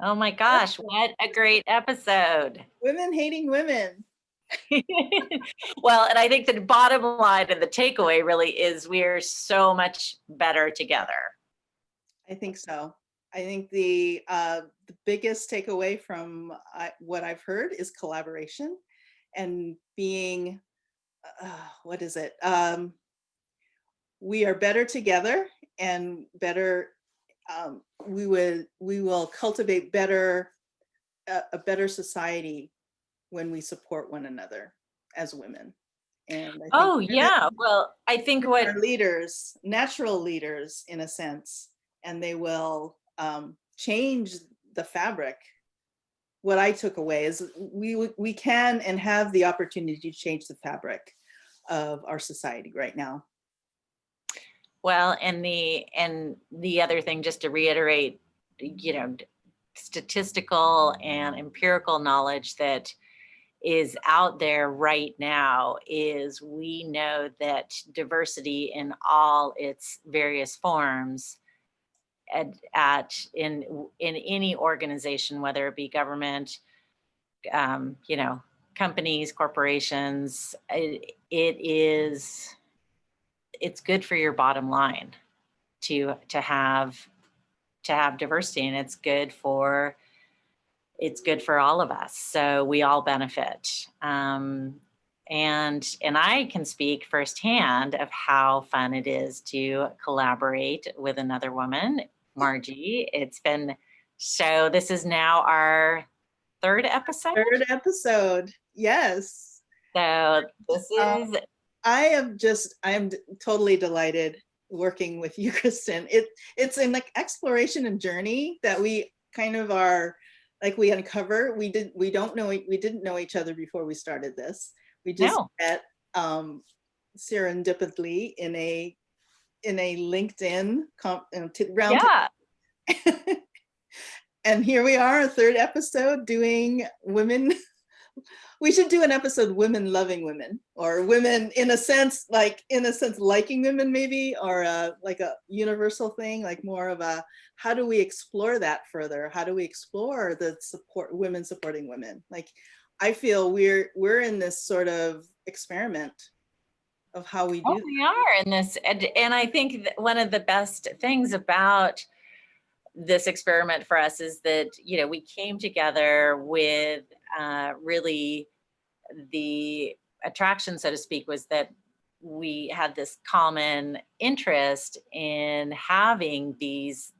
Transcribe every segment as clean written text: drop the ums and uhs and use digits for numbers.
Oh my gosh, what a great episode. Women hating women. Well, and I think the bottom line and the takeaway really is we're so much better together. I think so. I think the biggest takeaway from what I've heard is collaboration and being, what is it? We are better together and better. We will cultivate a better society when we support one another as women. And I think Oh, yeah. Well, I think what are leaders, natural leaders in a sense, and they will change the fabric. What I took away is we can and have the opportunity to change the fabric of our society right now. Well, and the other thing, just to reiterate, statistical and empirical knowledge that is out there right now is we know that diversity in all its various forms in any organization, whether it be government, companies, corporations, it's good for your bottom line to have diversity, and it's good for all of us. So we all benefit. And I can speak firsthand of how fun it is to collaborate with another woman, Margie. So this is now our third episode. Third episode, yes. So this is. I am totally delighted working with you, Kristen. It's an exploration and journey that we kind of are. Like we uncover, we didn't know each other before we started this. We just met serendipitously in a LinkedIn round. Yeah. And here we are, a third episode doing women. We should do an episode, women loving women, or women in a sense liking women, maybe, or like a universal thing, like more of a, how do we explore that further? How do we explore the women supporting women? Like, I feel we're in this sort of experiment of how we do. Oh, we are in this, and I think that one of the best things about this experiment for us is that we came together with really the attraction, so to speak, was that we had this common interest in having these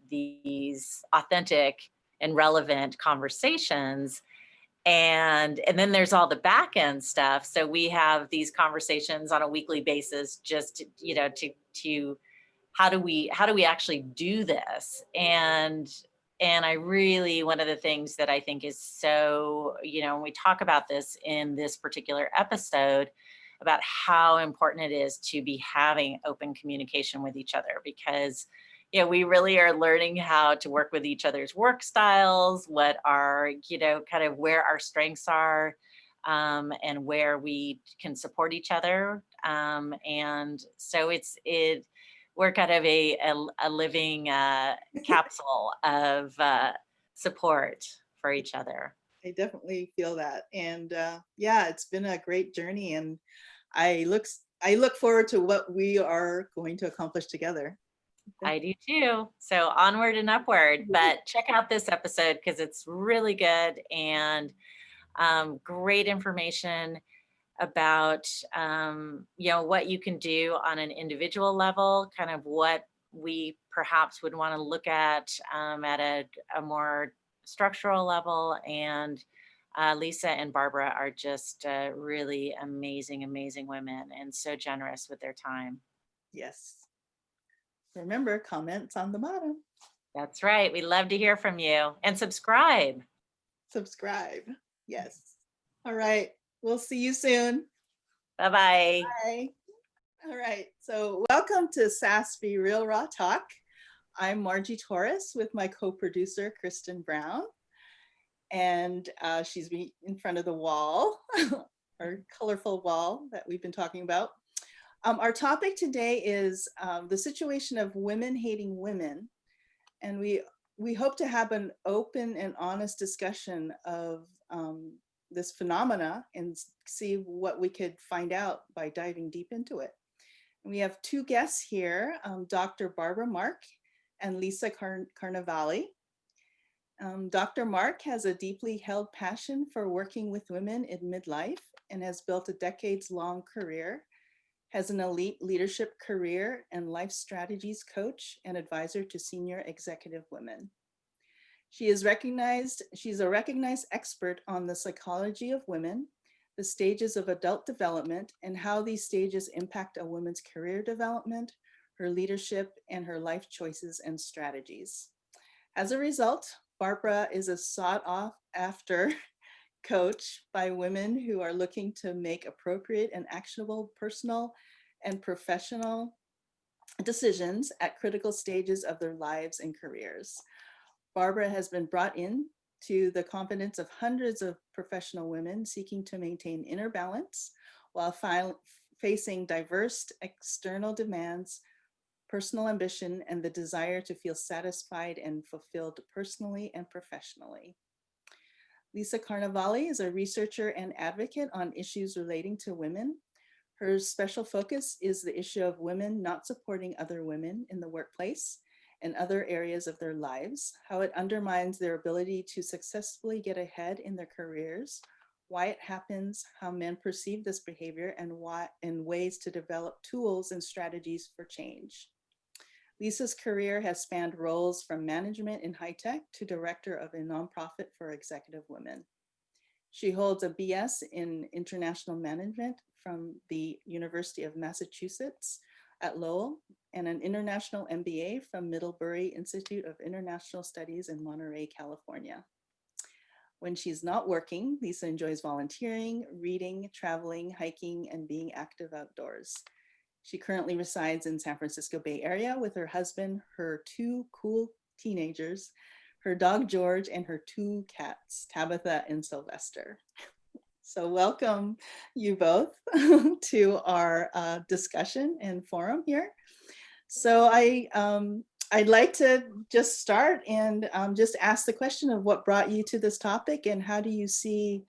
authentic and relevant conversations. And then there's all the back end stuff. So we have these conversations on a weekly basis, just to how do we actually do this? And I really, one of the things that I think is so, when we talk about this in this particular episode, about how important it is to be having open communication with each other, because we really are learning how to work with each other's work styles, what are, kind of where our strengths are, and where we can support each other. And so we're kind of a living capsule of support for each other. I definitely feel that. And yeah, it's been a great journey. And I look forward to what we are going to accomplish together. I do too. So onward and upward. But check out this episode because it's really good and great information about what you can do on an individual level, kind of what we perhaps would want to look at a more structural level. And Lisa and Barbara are just really amazing women and so generous with their time. Yes. Remember, comments on the bottom. That's right. We love to hear from you, and subscribe. Yes. All right. We'll see you soon. Bye-bye. Bye. All right. So welcome to Sasvy Real Raw Talk. I'm Margie Torres with my co-producer, Kristen Brown. And she's in front of the wall, our colorful wall that we've been talking about. Our topic today is the situation of women hating women. And we we hope to have an open and honest discussion of this phenomena and see what we could find out by diving deep into it. And we have two guests here, Dr. Barbara Mark and Lisa Carnevale. Dr. Mark has a deeply held passion for working with women in midlife and has built a decades-long career, has an elite leadership career and life strategies coach and advisor to senior executive women. She's a recognized expert on the psychology of women, the stages of adult development, and how these stages impact a woman's career development, her leadership, and her life choices and strategies. As a result, Barbara is a sought-after coach by women who are looking to make appropriate and actionable personal and professional decisions at critical stages of their lives and careers. Barbara has been brought in to the confidence of hundreds of professional women seeking to maintain inner balance while facing diverse external demands, personal ambition, and the desire to feel satisfied and fulfilled personally and professionally. Lisa Carnevale is a researcher and advocate on issues relating to women. Her special focus is the issue of women not supporting other women in the workplace and other areas of their lives, how it undermines their ability to successfully get ahead in their careers, why it happens, how men perceive this behavior, and ways to develop tools and strategies for change. Lisa's career has spanned roles from management in high tech to director of a nonprofit for executive women. She holds a BS in international management from the University of Massachusetts at Lowell and an international MBA from Middlebury Institute of International Studies in Monterey, California. When she's not working, Lisa enjoys volunteering, reading, traveling, hiking, and being active outdoors. She currently resides in San Francisco Bay Area with her husband, her two cool teenagers, her dog George, and her two cats, Tabitha and Sylvester. So welcome you both to our discussion and forum here. So I'd like to just start and just ask the question of what brought you to this topic and how do you see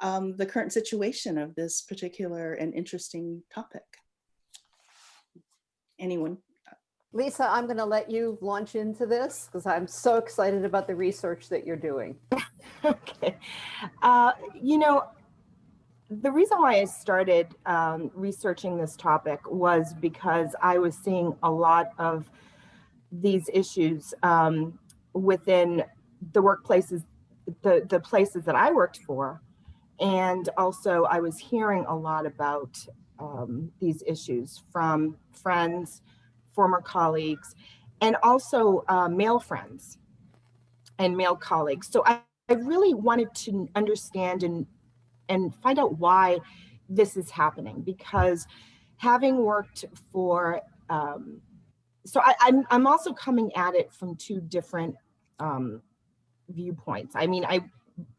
the current situation of this particular and interesting topic? Anyone? Lisa, I'm going to let you launch into this because I'm so excited about the research that you're doing. Okay. You know, the reason why I started researching this topic was because I was seeing a lot of these issues within the workplaces, the places that I worked for. And also I was hearing a lot about these issues from friends, former colleagues, and also male friends and male colleagues. So I really wanted to understand and find out why this is happening, because having worked for, so I'm also coming at it from two different viewpoints. I mean,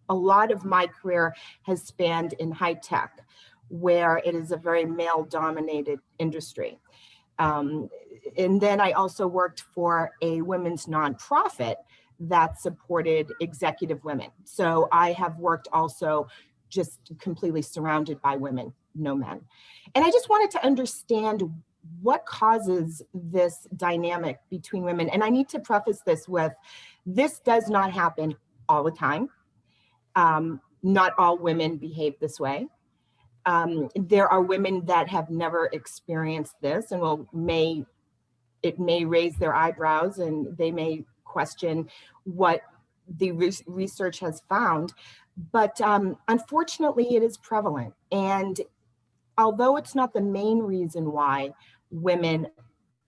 a lot of my career has spanned in high tech, where it is a very male-dominated industry. And then I also worked for a women's nonprofit that supported executive women. So I have worked also just completely surrounded by women, no men. And I just wanted to understand what causes this dynamic between women. And I need to preface this with, this does not happen all the time. Not all women behave this way. There are women that have never experienced this and it may raise their eyebrows and they may question what the research has found. But unfortunately, it is prevalent. And although it's not the main reason why women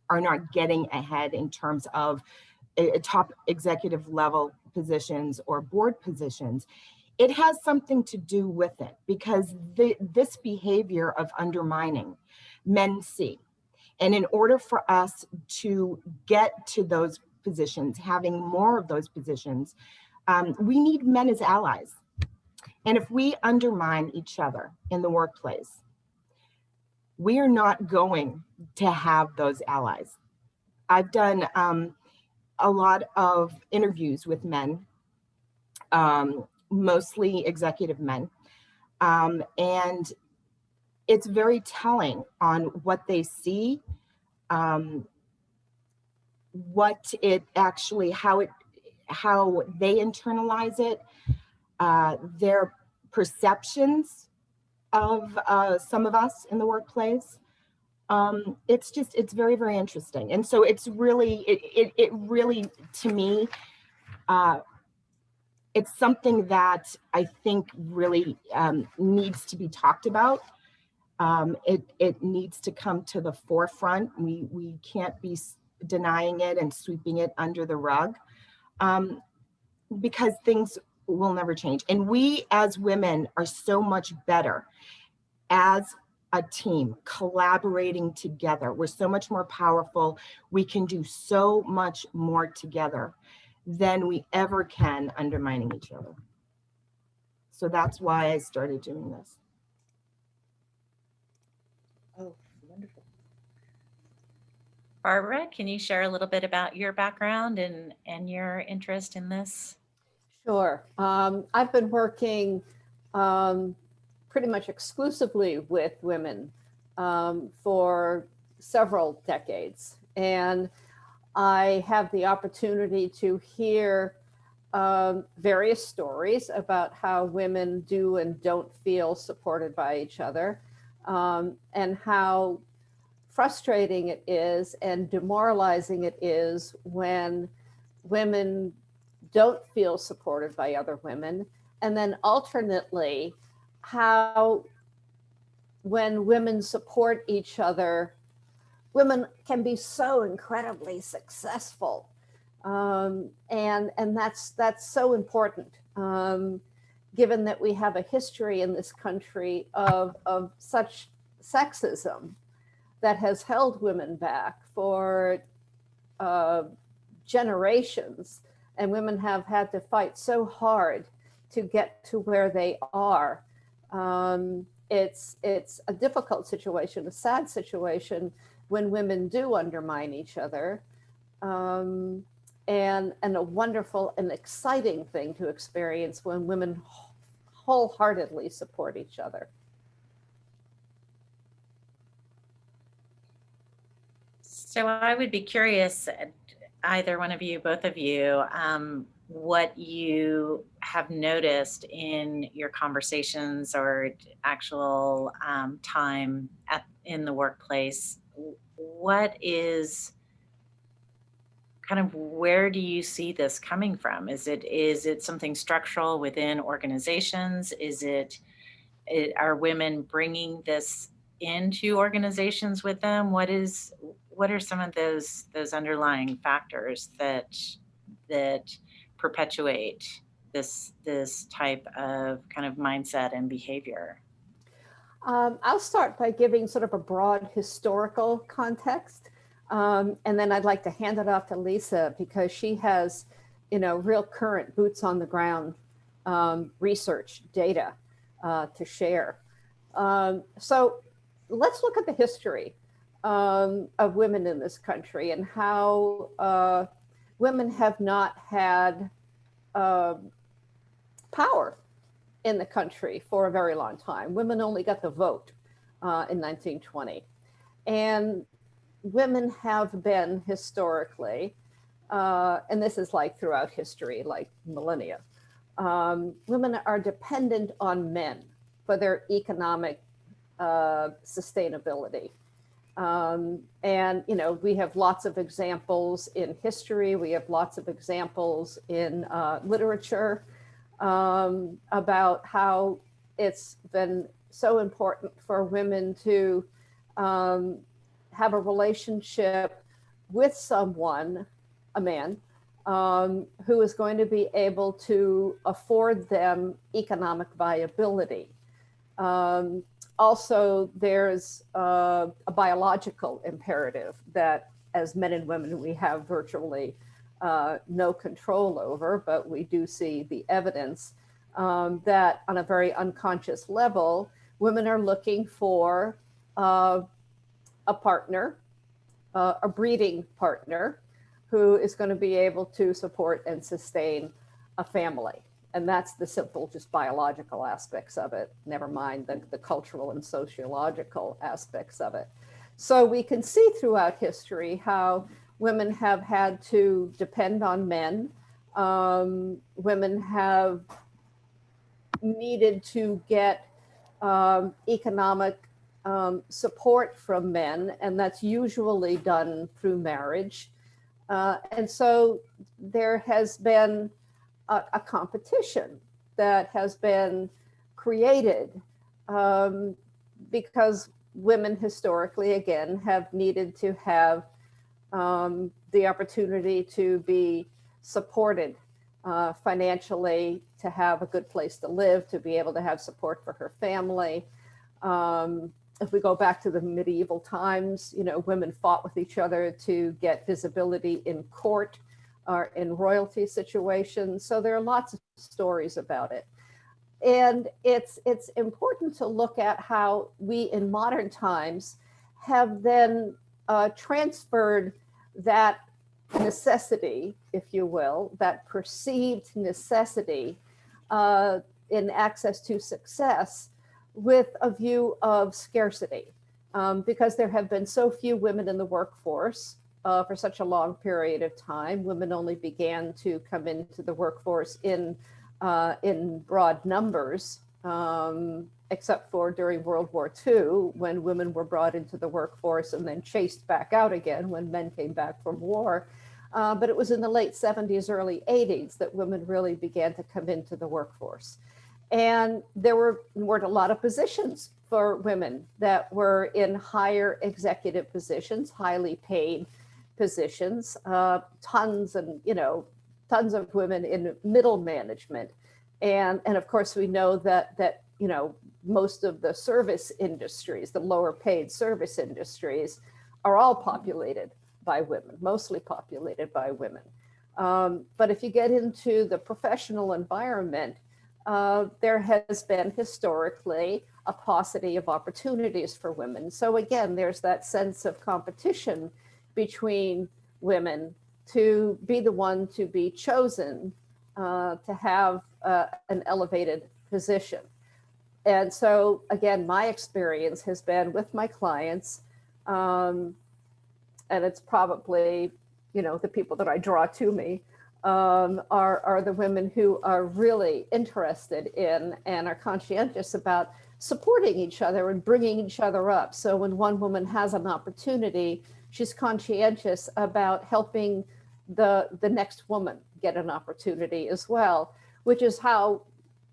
are not getting ahead in terms of top executive level positions or board positions, it has something to do with it, because this behavior of undermining men see. And in order for us to get to those positions, having more of those positions, we need men as allies. And if we undermine each other in the workplace, we are not going to have those allies. I've done a lot of interviews with men, mostly executive men. And it's very telling on what they see, what it actually, how they internalize it, their perceptions of some of us in the workplace. It's very, very interesting. And so it's really, it really, to me, it's something that I think really needs to be talked about. It needs to come to the forefront. We can't be denying it and sweeping it under the rug, because things will never change. And we as women are so much better as a team, collaborating together. We're so much more powerful. We can do so much more together than we ever can undermining each other. So that's why I started doing this. Oh, wonderful. Barbara, can you share a little bit about your background and your interest in this? Sure. I've been working pretty much exclusively with women for several decades. And I have the opportunity to hear various stories about how women do and don't feel supported by each other, and how frustrating it is and demoralizing it is when women don't feel supported by other women. And then alternately, how when women support each other, women can be so incredibly successful. And that's so important, given that we have a history in this country of such sexism that has held women back for generations, and women have had to fight so hard to get to where they are. It's a difficult situation, a sad situation when women do undermine each other, and a wonderful and exciting thing to experience when women wholeheartedly support each other. So I would be curious, either one of you, both of you, what you have noticed in your conversations or actual time in the workplace. What is kind of, where do you see this coming from? Is it something structural within organizations? Are women bringing this into organizations with them? What are some of those underlying factors that perpetuate this type of kind of mindset and behavior? I'll start by giving sort of a broad historical context, and then I'd like to hand it off to Lisa because she has, real current boots on the ground research data to share. So let's look at the history of women in this country and how women have not had power in the country for a very long time. Women only got the vote in 1920. And women have been historically, and this is like throughout history, like millennia, women are dependent on men for their economic sustainability. And, we have lots of examples in history. We have lots of examples in literature about how it's been so important for women to have a relationship with someone, a man, who is going to be able to afford them economic viability. Also, there's a biological imperative that as men and women, we have virtually no control over, but we do see the evidence that on a very unconscious level, women are looking for a partner, a breeding partner, who is going to be able to support and sustain a family. And that's the simple, just biological aspects of it, never mind the cultural and sociological aspects of it. So we can see throughout history how women have had to depend on men. Women have needed to get economic support from men, and that's usually done through marriage. And so there has been a competition that has been created because women historically, again, have needed to have the opportunity to be supported financially, to have a good place to live, to be able to have support for her family. If we go back to the medieval times, you know, women fought with each other to get visibility in court or in royalty situations. So there are lots of stories about it. And it's important to look at how we in modern times have then transferred that necessity, if you will, that perceived necessity in access to success with a view of scarcity, because there have been so few women in the workforce for such a long period of time. Women only began to come into the workforce in broad numbers, except for during World War II, when women were brought into the workforce and then chased back out again when men came back from war. But it was in the late 70s, early 80s that women really began to come into the workforce. And there weren't a lot of positions for women that were in higher executive positions, highly paid positions, tons of women in middle management. And of course, we know that you know, most of the service industries, the lower paid service industries, are all populated by women, mostly populated by women. But if you get into the professional environment, there has been historically a paucity of opportunities for women. So again, there's that sense of competition between women to be the one to be chosen to have an elevated position. And so again, my experience has been with my clients, and it's probably, you know, the people that I draw to me are the women who are really interested in and are conscientious about supporting each other and bringing each other up. So when one woman has an opportunity, she's conscientious about helping the next woman get an opportunity as well, which is how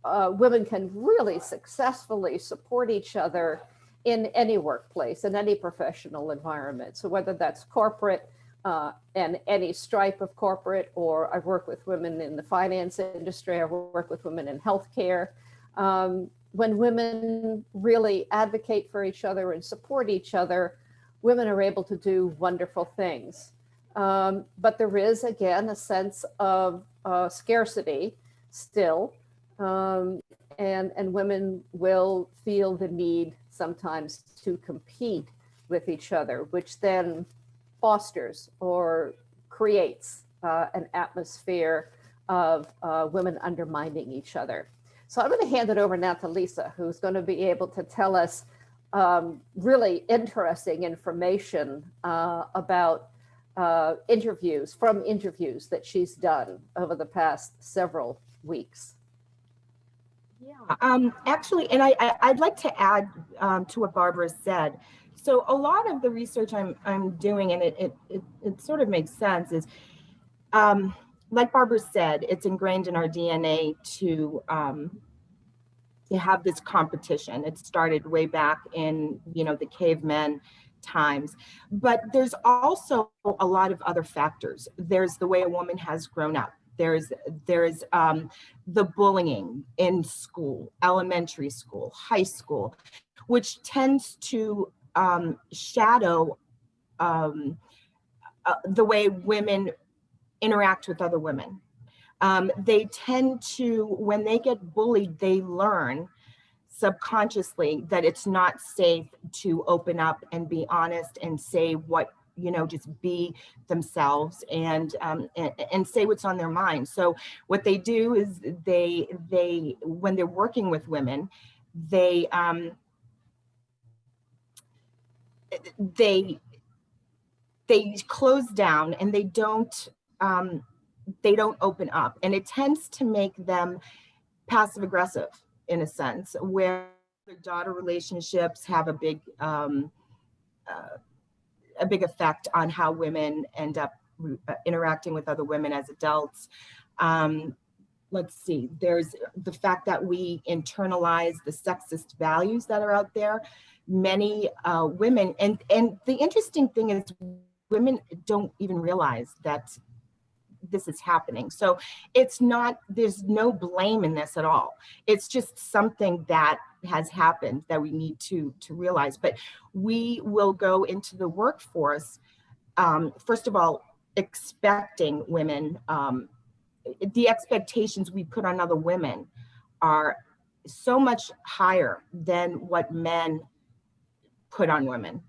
women can really successfully support each other in any workplace, in any professional environment. So whether that's corporate, and any stripe of corporate, or I've worked with women in the finance industry, I've worked with women in healthcare. When women really advocate for each other and support each other, women are able to do wonderful things. But there is, again, a sense of scarcity still, and women will feel the need sometimes to compete with each other, which then fosters or creates an atmosphere of women undermining each other. So I'm going to hand it over now to Lisa, who's going to be able to tell us really interesting information about interviews that she's done over the past several weeks. Yeah, actually, and I'd like to add to what Barbara said. So a lot of the research I'm doing, and it sort of makes sense, is like Barbara said, it's ingrained in our DNA to have this competition. It started way back in, you know, the cavemen times, but there's also a lot of other factors. There's the way a woman has grown up. There's the bullying in school, elementary school, high school, which tends to shadow the way women interact with other women. They tend to, when they get bullied, they learn subconsciously that it's not safe to open up and be honest and say what just be themselves and say what's on their mind. So what they do is they when they're working with women, they close down, and they don't open up, and it tends to make them passive aggressive in a sense, where their daughter relationships have a big effect on how women end up interacting with other women as adults. Let's see, there's the fact that we internalize the sexist values that are out there. Many women, and the interesting thing is women don't even realize that this is happening. So it's not, there's no blame in this at all. It's just something that has happened that we need to realize. But we will go into the workforce, first of all, expecting women, the expectations we put on other women are so much higher than what men put on women.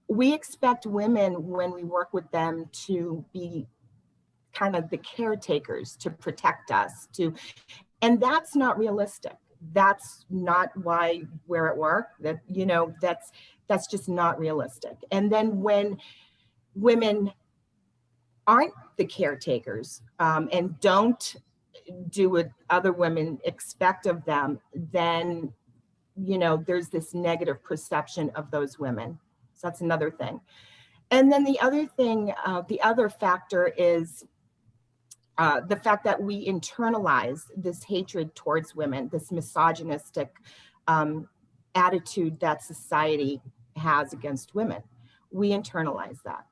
We expect women, when we work with them, to be kind of the caretakers, to protect us, and that's not realistic. That's not why we're at work. That's just not realistic. And then when women aren't the caretakers, and don't do what other women expect of them, then there's this negative perception of those women. So that's another thing. And then the other thing, the other factor is the fact that we internalize this hatred towards women, this misogynistic attitude that society has against women. We internalize that.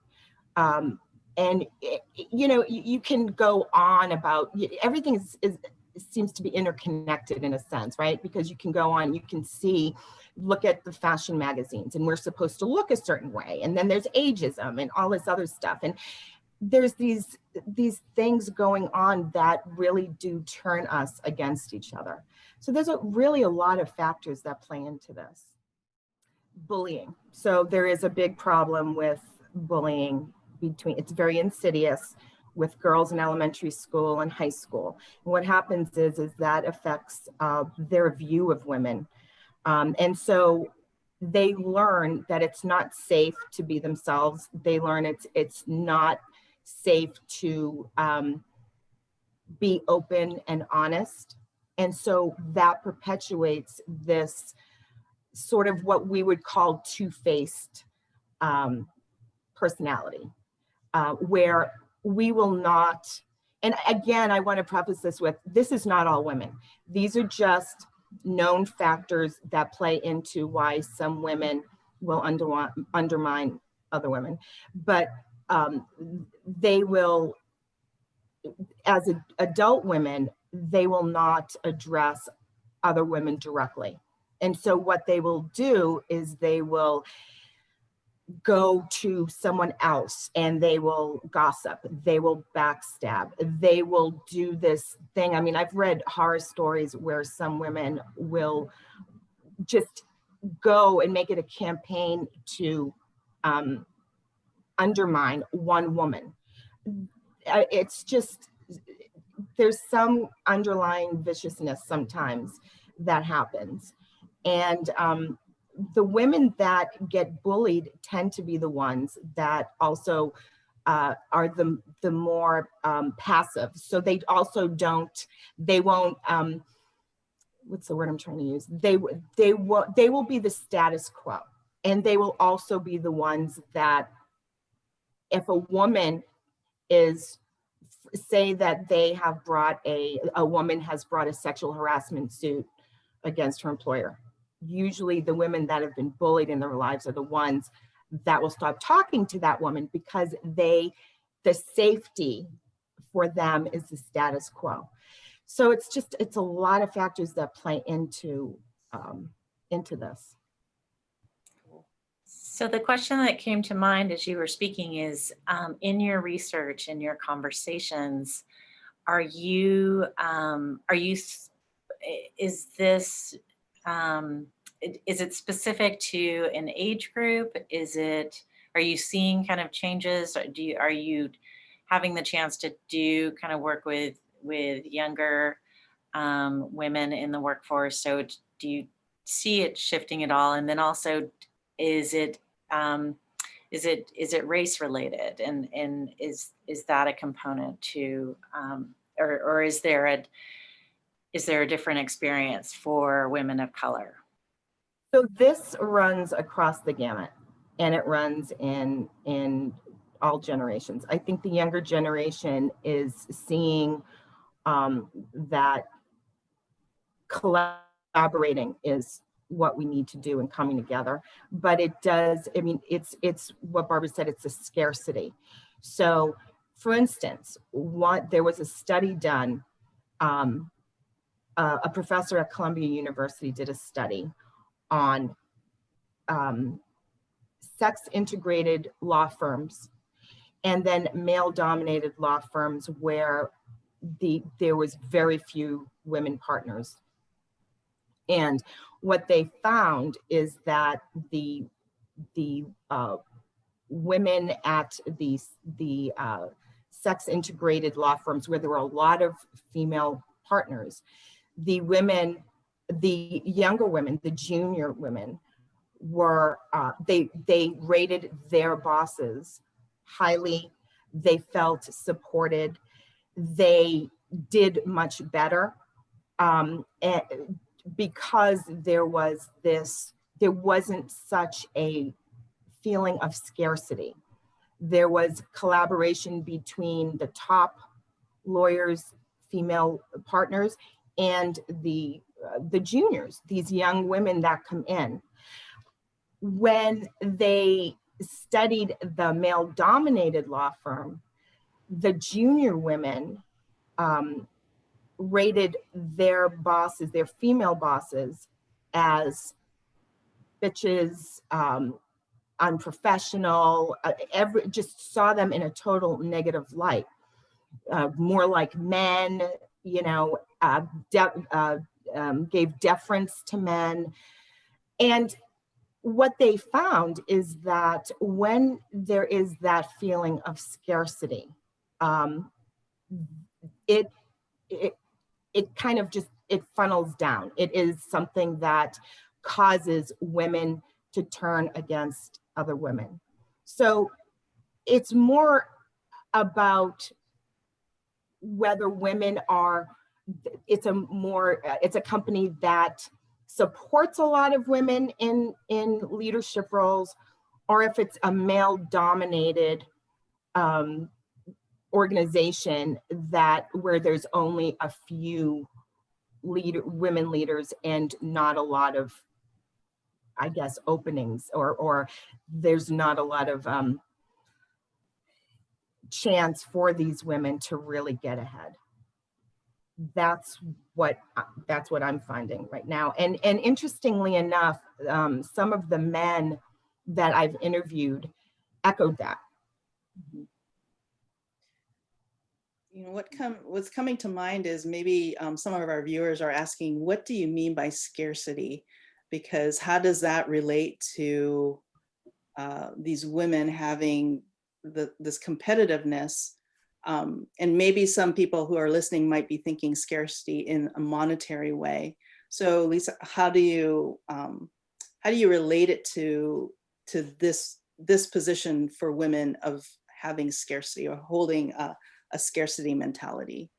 And you can go on about everything seems to be interconnected in a sense, right? Because you can go on, you can look at the fashion magazines, and we're supposed to look a certain way, and then there's ageism and all this other stuff, and there's these things going on that really do turn us against each other. So there's really a lot of factors that play into this. Bullying. So there is a big problem with bullying it's very insidious with girls in elementary school and high school. And what happens is that affects their view of women. And so they learn that it's not safe to be themselves. They learn it's not safe to be open and honest. And so that perpetuates this sort of what we would call two-faced personality, where we will not, and again, I want to preface this with, this is not all women. These are just known factors that play into why some women will undermine other women. But they will, as adult women, they will not address other women directly. And so what they will do is they will go to someone else and they will gossip, they will backstab, they will do this thing. I mean, I've read horror stories where some women will just go and make it a campaign to undermine one woman. It's just, there's some underlying viciousness sometimes that happens. And the women that get bullied tend to be the ones that also are the more passive. So they also they won't, what's the word I'm trying to use? They will be the status quo. And they will also be the ones that, if a woman is, say that they have brought a woman has brought a sexual harassment suit against her employer, usually the women that have been bullied in their lives are the ones that will stop talking to that woman, because the safety for them is the status quo. So it's a lot of factors that play into this. So the question that came to mind as you were speaking is, in your research, in your conversations, is it specific to an age group? Is it are you seeing kind of changes? Or are you having the chance to do kind of work with younger women in the workforce? So do you see it shifting at all? And then also, is it race related, and is that a component to, or is there a different experience for women of color? So this runs across the gamut, and it runs in all generations. I think the younger generation is seeing that collaborating is what we need to do and coming together. But it does, I mean, it's what Barbara said, it's a scarcity. So for instance, there was a study done, a professor at Columbia University did a study on sex integrated law firms and then male dominated law firms where there was very few women partners. And what they found is that the women at the sex integrated law firms where there were a lot of female partners, the younger women, the junior women, were they rated their bosses highly. They felt supported. They did much better, because there wasn't such a feeling of scarcity. There was collaboration between the top lawyers, female partners, and the juniors, these young women that come in. When they studied the male-dominated law firm, the junior women rated their bosses, their female bosses, as bitches, unprofessional, just saw them in a total negative light, more like men, gave deference to men. And what they found is that when there is that feeling of scarcity, it kind of just, it funnels down. It is something that causes women to turn against other women. So it's more about whether women are, it's a company that supports a lot of women in leadership roles, or if it's a male dominated organization where there's only a few women leaders and not a lot of, I guess, openings, or there's not a lot of chance for these women to really get ahead. That's what I'm finding right now. And interestingly enough, some of the men that I've interviewed echoed that. What's coming to mind is maybe some of our viewers are asking, what do you mean by scarcity? Because how does that relate to these women having this competitiveness? And maybe some people who are listening might be thinking scarcity in a monetary way. So Lisa, how do you relate it to this position for women of having scarcity or holding a scarcity mentality?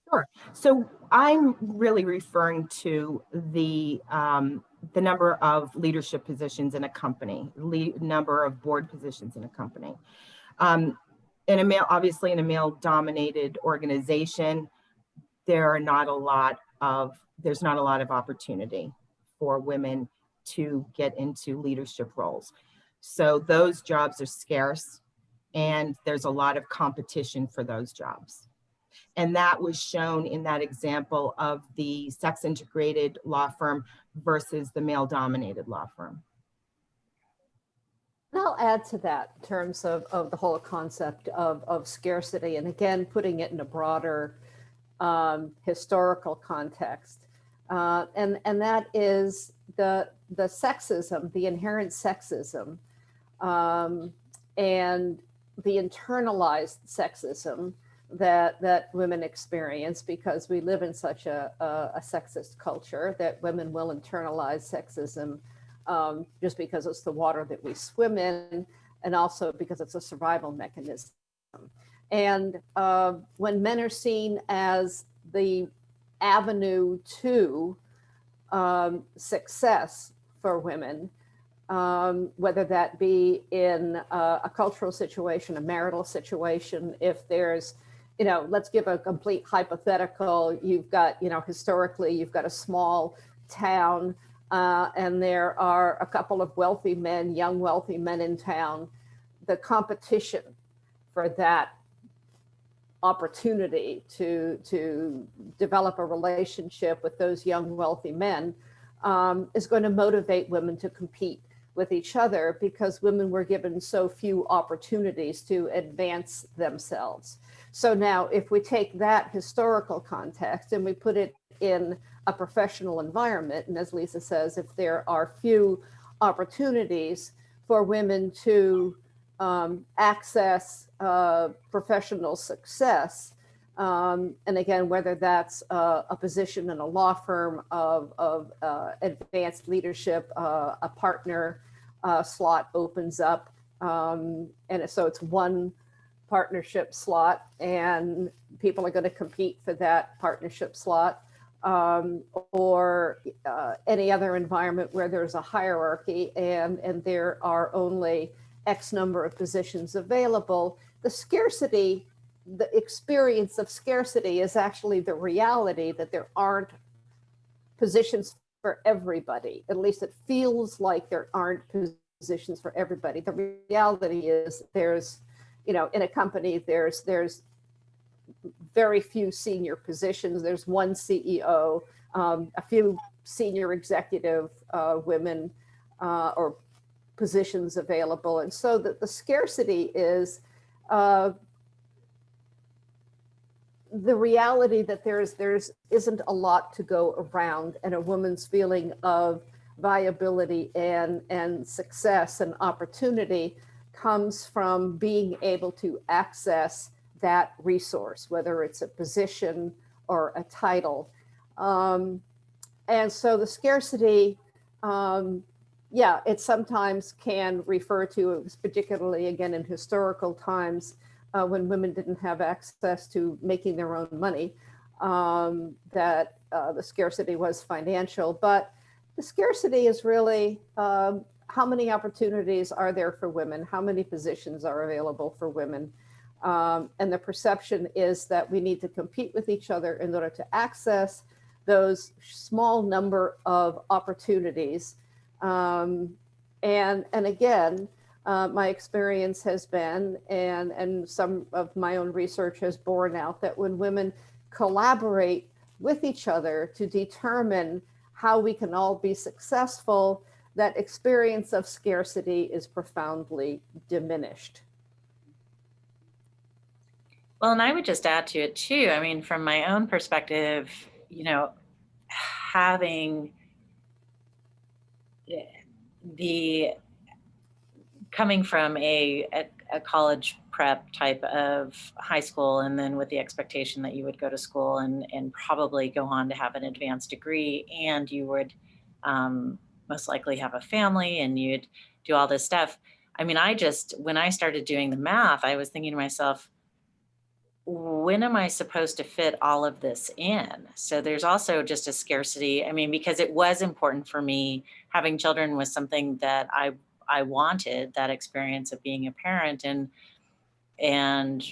Sure. So I'm really referring to the number of leadership positions in a company, number of board positions in a company. Obviously in a male-dominated organization, there's not a lot of opportunity for women to get into leadership roles. So those jobs are scarce, and there's a lot of competition for those jobs. And that was shown in that example of the sex integrated law firm versus the male dominated law firm. I'll add to that in terms of the whole concept of scarcity, and again, putting it in a broader historical context. And that is the sexism, the inherent sexism and the internalized sexism that women experience, because we live in such a sexist culture that women will internalize sexism just because it's the water that we swim in, and also because it's a survival mechanism. And when men are seen as the avenue to success for women, whether that be in a cultural situation, a marital situation, if there's, let's give a complete hypothetical. You've got, historically, you've got a small town and there are a couple of wealthy men, young wealthy men in town. The competition for that opportunity to develop a relationship with those young wealthy men is going to motivate women to compete with each other, because women were given so few opportunities to advance themselves. So now if we take that historical context and we put it in a professional environment, and as Lisa says, if there are few opportunities for women to access professional success, and again, whether that's a position in a law firm of advanced leadership, a partner slot opens up, and so it's one partnership slot, and people are going to compete for that partnership slot, or any other environment where there's a hierarchy and there are only X number of positions available. The scarcity, the experience of scarcity is actually the reality that there aren't positions for everybody. At least it feels like there aren't positions for everybody. The reality is there's, in a company, there's very few senior positions. There's one CEO, a few senior executive women or positions available. And so the scarcity is the reality that there isn't a lot to go around, and a woman's feeling of viability and success and opportunity comes from being able to access that resource, whether it's a position or a title. And so the scarcity, it sometimes can refer to, particularly again in historical times, when women didn't have access to making their own money, that the scarcity was financial. But the scarcity is really how many opportunities are there for women? How many positions are available for women? And the perception is that we need to compete with each other in order to access those small number of opportunities. And again, my experience has been, and some of my own research has borne out, that when women collaborate with each other to determine how we can all be successful, that experience of scarcity is profoundly diminished. Well, and I would just add to it too. I mean, from my own perspective, having coming from a college prep type of high school, and then with the expectation that you would go to school and probably go on to have an advanced degree, and you would most likely have a family and you'd do all this stuff. I mean, when I started doing the math, I was thinking to myself, when am I supposed to fit all of this in? So there's also just a scarcity. I mean, because it was important for me, having children was something that I wanted, that experience of being a parent. And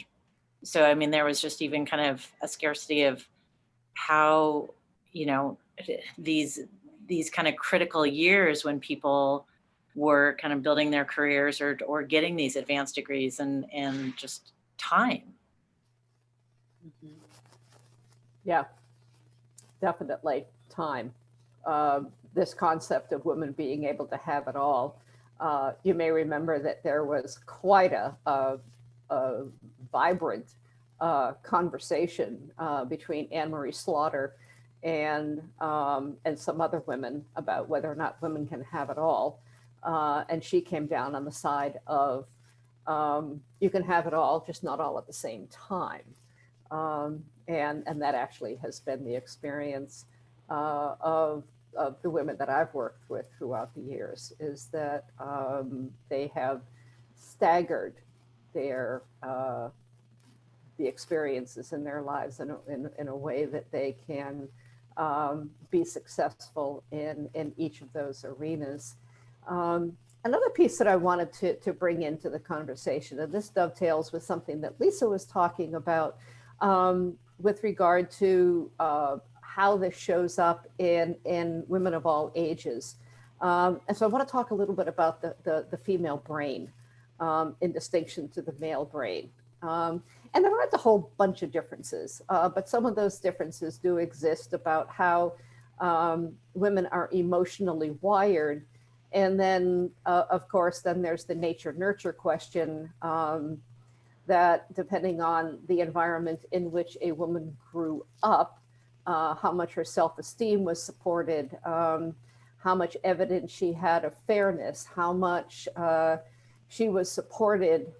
so, I mean, there was just even kind of a scarcity of how, these kind of critical years when people were kind of building their careers or getting these advanced degrees and just time. Yeah, definitely time. This concept of women being able to have it all. You may remember that there was quite a vibrant conversation between Anne-Marie Slaughter and some other women about whether or not women can have it all. And she came down on the side of You can have it all, just not all at the same time. And that actually has been the experience of the women that I've worked with throughout the years, is that they have staggered their the experiences in their lives in a way that they can be successful in each of those arenas. Another piece that I wanted to bring into the conversation, and this dovetails with something that Lisa was talking about with regard to how this shows up in women of all ages. And so I want to talk a little bit about the female brain in distinction to the male brain. And there aren't a whole bunch of differences, but some of those differences do exist about how women are emotionally wired. And then, of course, then there's the nature-nurture question that depending on the environment in which a woman grew up, how much her self-esteem was supported, how much evidence she had of fairness, how much she was supported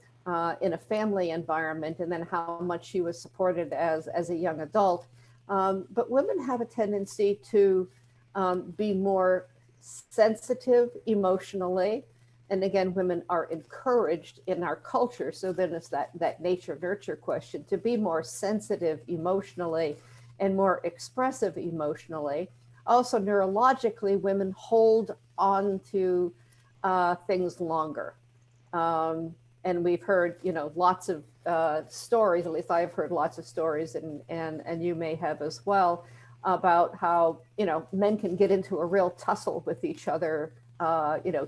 in a family environment, and then how much she was supported as a young adult. But women have a tendency to be more sensitive emotionally. And again, women are encouraged in our culture. So then it's that nature-nurture question, to be more sensitive emotionally and more expressive emotionally. Also, neurologically, women hold on to things longer. And we've heard, lots of stories, at least I've heard lots of stories, and you may have as well, about how, men can get into a real tussle with each other,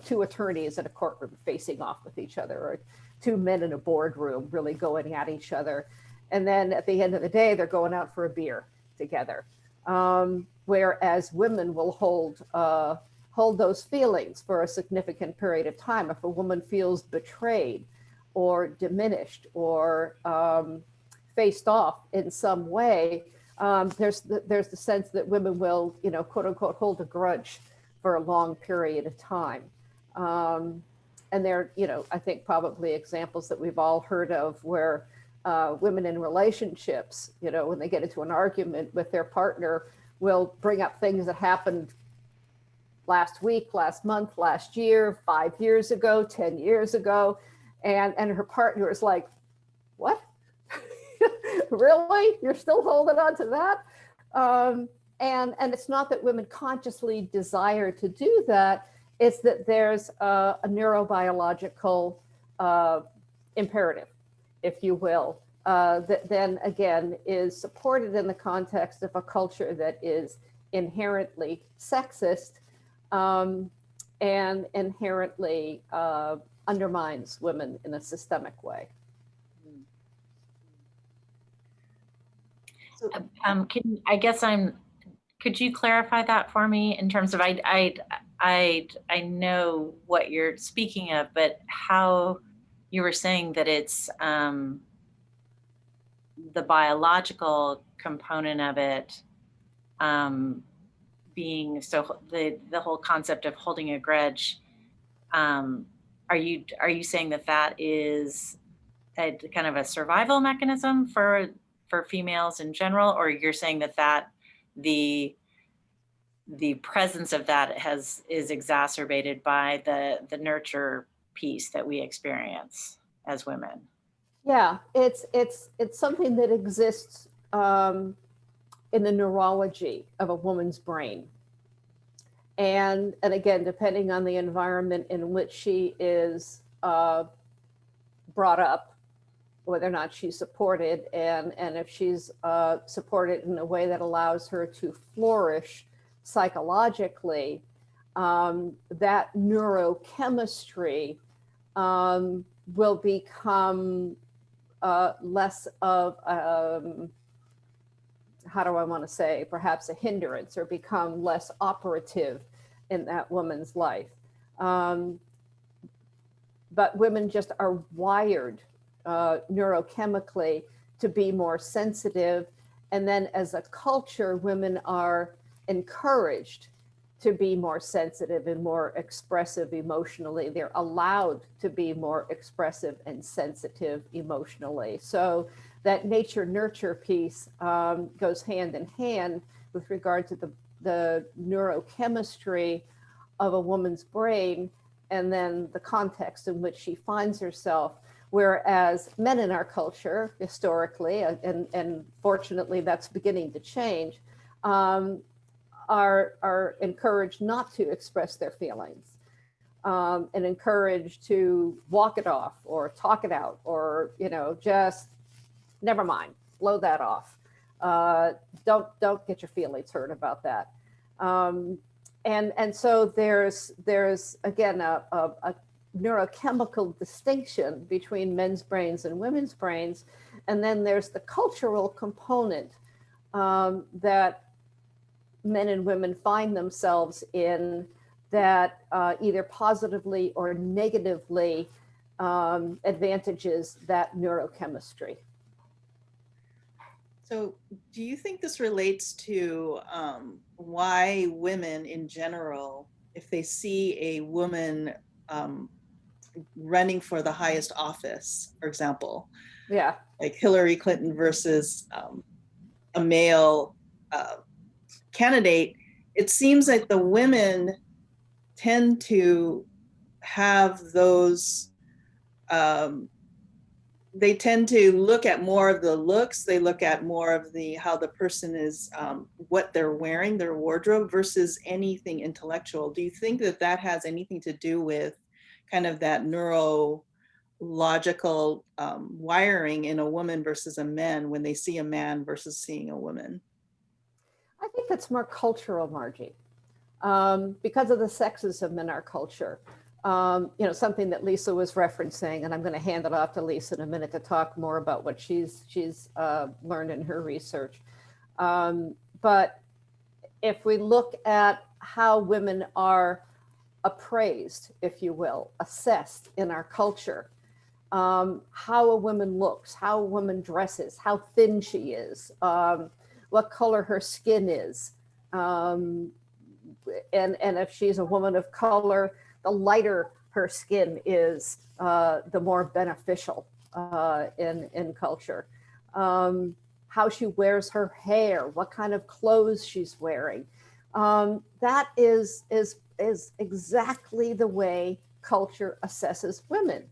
two attorneys in a courtroom facing off with each other, or two men in a boardroom really going at each other. And then at the end of the day, they're going out for a beer together. Whereas women will hold those feelings for a significant period of time. If a woman feels betrayed or diminished or faced off in some way, there's the sense that women will, quote unquote, hold a grudge for a long period of time. And there, I think probably examples that we've all heard of where women in relationships, when they get into an argument with their partner, will bring up things that happened last week, last month, last year, 5 years ago, 10 years ago. And her partner is like, what? Really? You're still holding on to that? And it's not that women consciously desire to do that. It's that there's a neurobiological imperative, if you will, that then again is supported in the context of a culture that is inherently sexist and inherently undermines women in a systemic way. So, could you clarify that for me in terms of, I know what you're speaking of, but how you were saying that it's the biological component of it being, so the whole concept of holding a grudge, are you saying that is a kind of a survival mechanism for females in general, or you're saying that the presence of that is exacerbated by the nurture piece that we experience as women? Yeah, it's something that exists in the neurology of a woman's brain. And again, depending on the environment in which she is brought up, whether or not she's supported, and if she's supported in a way that allows her to flourish psychologically, that neurochemistry will become less of, how do I want to say, perhaps a hindrance, or become less operative in that woman's life. But women just are wired neurochemically to be more sensitive. And then as a culture, women are encouraged to be more sensitive and more expressive emotionally. They're allowed to be more expressive and sensitive emotionally. So that nature nurture piece goes hand in hand with regard to the neurochemistry of a woman's brain, and then the context in which she finds herself. Whereas men in our culture, historically, and fortunately that's beginning to change, are encouraged not to express their feelings, and encouraged to walk it off or talk it out, or just never mind, blow that off. Don't get your feelings hurt about that. And so there's again a neurochemical distinction between men's brains and women's brains, and then there's the cultural component that men and women find themselves in, that either positively or negatively advantages that neurochemistry. So do you think this relates to why women in general, if they see a woman running for the highest office, for example, Yeah. like Hillary Clinton versus a male candidate, it seems like the women tend to have those, they tend to look at more of the looks, they look at more of the how the person is, what they're wearing, their wardrobe, versus anything intellectual. Do you think that that has anything to do with kind of that neurological wiring in a woman versus a man when they see a man versus seeing a woman? I think that's more cultural, Margie, because of the sexism in our culture. Something that Lisa was referencing, and I'm going to hand it off to Lisa in a minute to talk more about what she's learned in her research. But if we look at how women are appraised, if you will, assessed in our culture, how a woman looks, how a woman dresses, how thin she is, what color her skin is, and if she's a woman of color, the lighter her skin is, the more beneficial in culture. How she wears her hair, what kind of clothes she's wearing. That is exactly the way culture assesses women.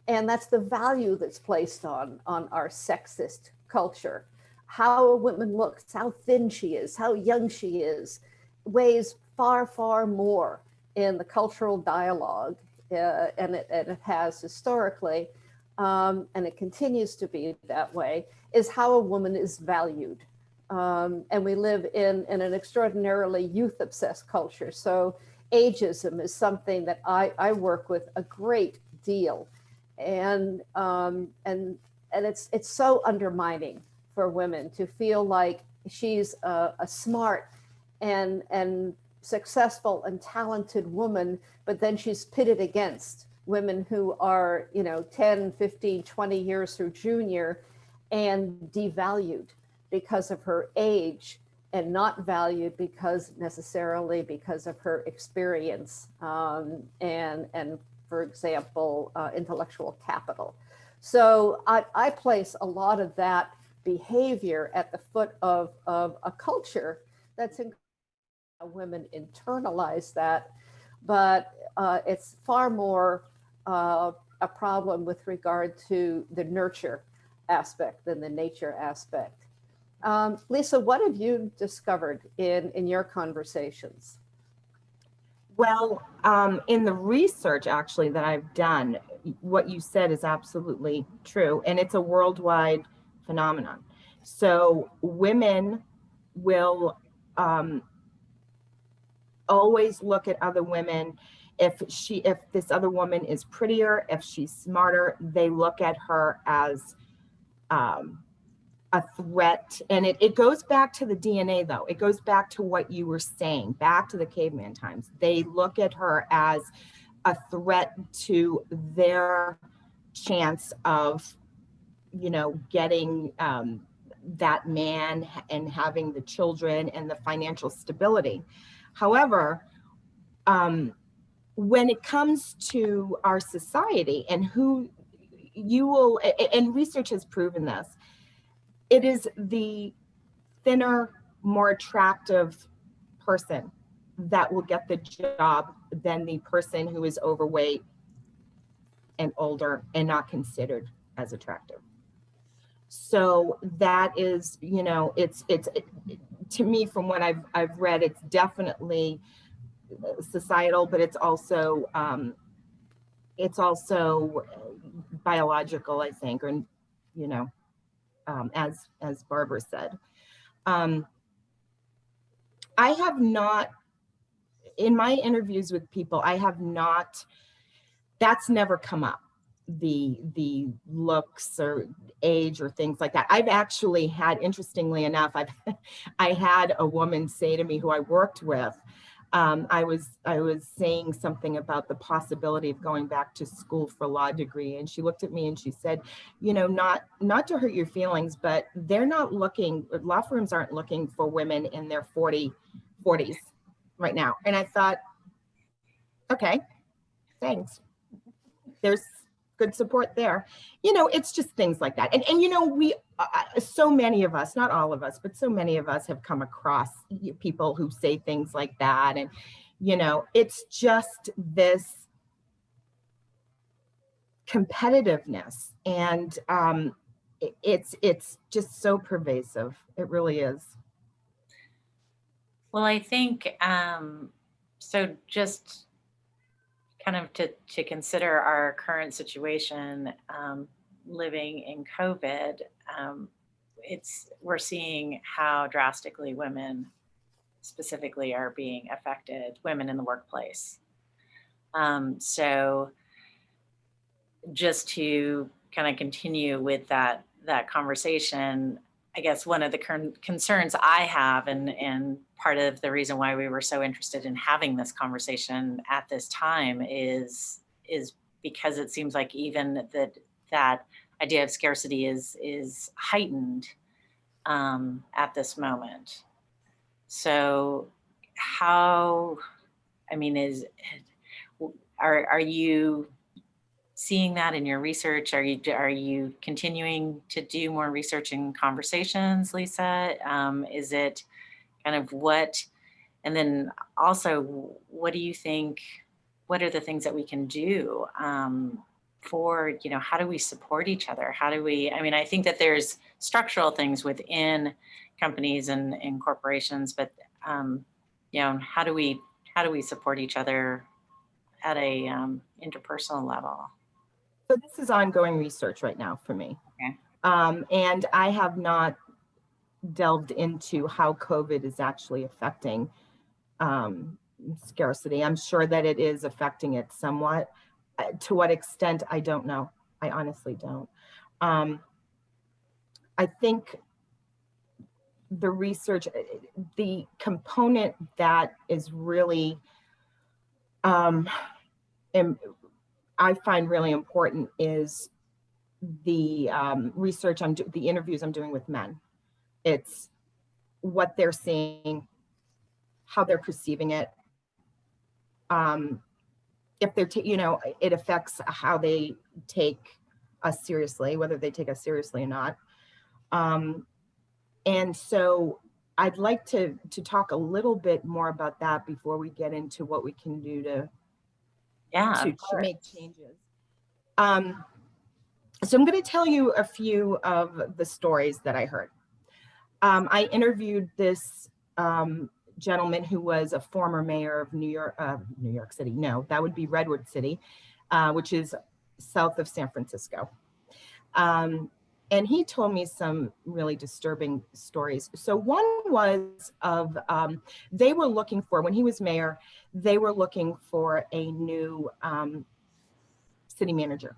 And that's the value that's placed on our sexist culture. How a woman looks, how thin she is, how young she is, weighs far, far more in the cultural dialogue, and it has historically, and it continues to be that way, is how a woman is valued. And we live in an extraordinarily youth-obsessed culture. So ageism is something that I work with a great deal. And it's so undermining for women to feel like she's a smart and successful and talented woman, but then she's pitted against women who are 10, 15, 20 years her junior, and devalued because of her age, and not valued necessarily because of her experience, and for example, intellectual capital. So I place a lot of that behavior at the foot of a culture that's women internalize that, but it's far more a problem with regard to the nurture aspect than the nature aspect. Lisa, what have you discovered in your conversations? Well, in the research actually that I've done, what you said is absolutely true, and it's a worldwide phenomenon. So women will always look at other women. If this other woman is prettier, if she's smarter, they look at her as a threat. And it goes back to the DNA, though. It goes back to what you were saying, back to the caveman times. They look at her as a threat to their chance of, getting that man and having the children and the financial stability. However, when it comes to our society and who you will, and research has proven this, it is the thinner, more attractive person that will get the job than the person who is overweight and older and not considered as attractive. So that is, you know, it's to me, from what I've read, it's definitely societal, but it's also biological, I think, or, you know, as Barbara said. I have not, in my interviews with people, I have not, that's never come up, the looks or age or things like that. I've actually had, interestingly enough, I had a woman say to me who I worked with, I was saying something about the possibility of going back to school for a law degree, and she looked at me and she said, you know, not to hurt your feelings, but they're not looking, law firms aren't looking for women in their 40s right now. And I thought, okay, thanks. There's good support there. You know, it's just things like that. And you know, we, so many of us, not all of us, but so many of us have come across people who say things like that. And, you know, it's just this competitiveness. And it's just so pervasive. It really is. Well, I think, so just kind of to consider our current situation, living in COVID, we're seeing how drastically women specifically are being affected, women in the workplace. So just to kind of continue with that conversation, I guess one of the concerns I have, and part of the reason why we were so interested in having this conversation at this time is because it seems like even that idea of scarcity is heightened at this moment. So how, I mean, are you seeing that in your research? Are you continuing to do more research and conversations, Lisa? Is it kind of what, and then also, what do you think, what are the things that we can do for, you know, how do we support each other? How do we, I mean, I think that there's structural things within companies and corporations, but, you know, how do we support each other at a interpersonal level? So this is ongoing research right now for me. Okay. And I have not delved into how COVID is actually affecting scarcity. I'm sure that it is affecting it somewhat. To what extent, I don't know. I honestly don't. I think the research, the component that is really, I find really important is the research, the interviews I'm doing with men. It's what they're seeing, how they're perceiving it. If they're, you know, it affects how they take us seriously, whether they take us seriously or not. And so I'd like to talk a little bit more about that before we get into what we can do to make changes. So I'm going to tell you a few of the stories that I heard. I interviewed this gentleman who was a former mayor of New York City. No, that would be Redwood City, which is south of San Francisco. And he told me some really disturbing stories. So one was of, they were looking for, when he was mayor, they were looking for a new city manager.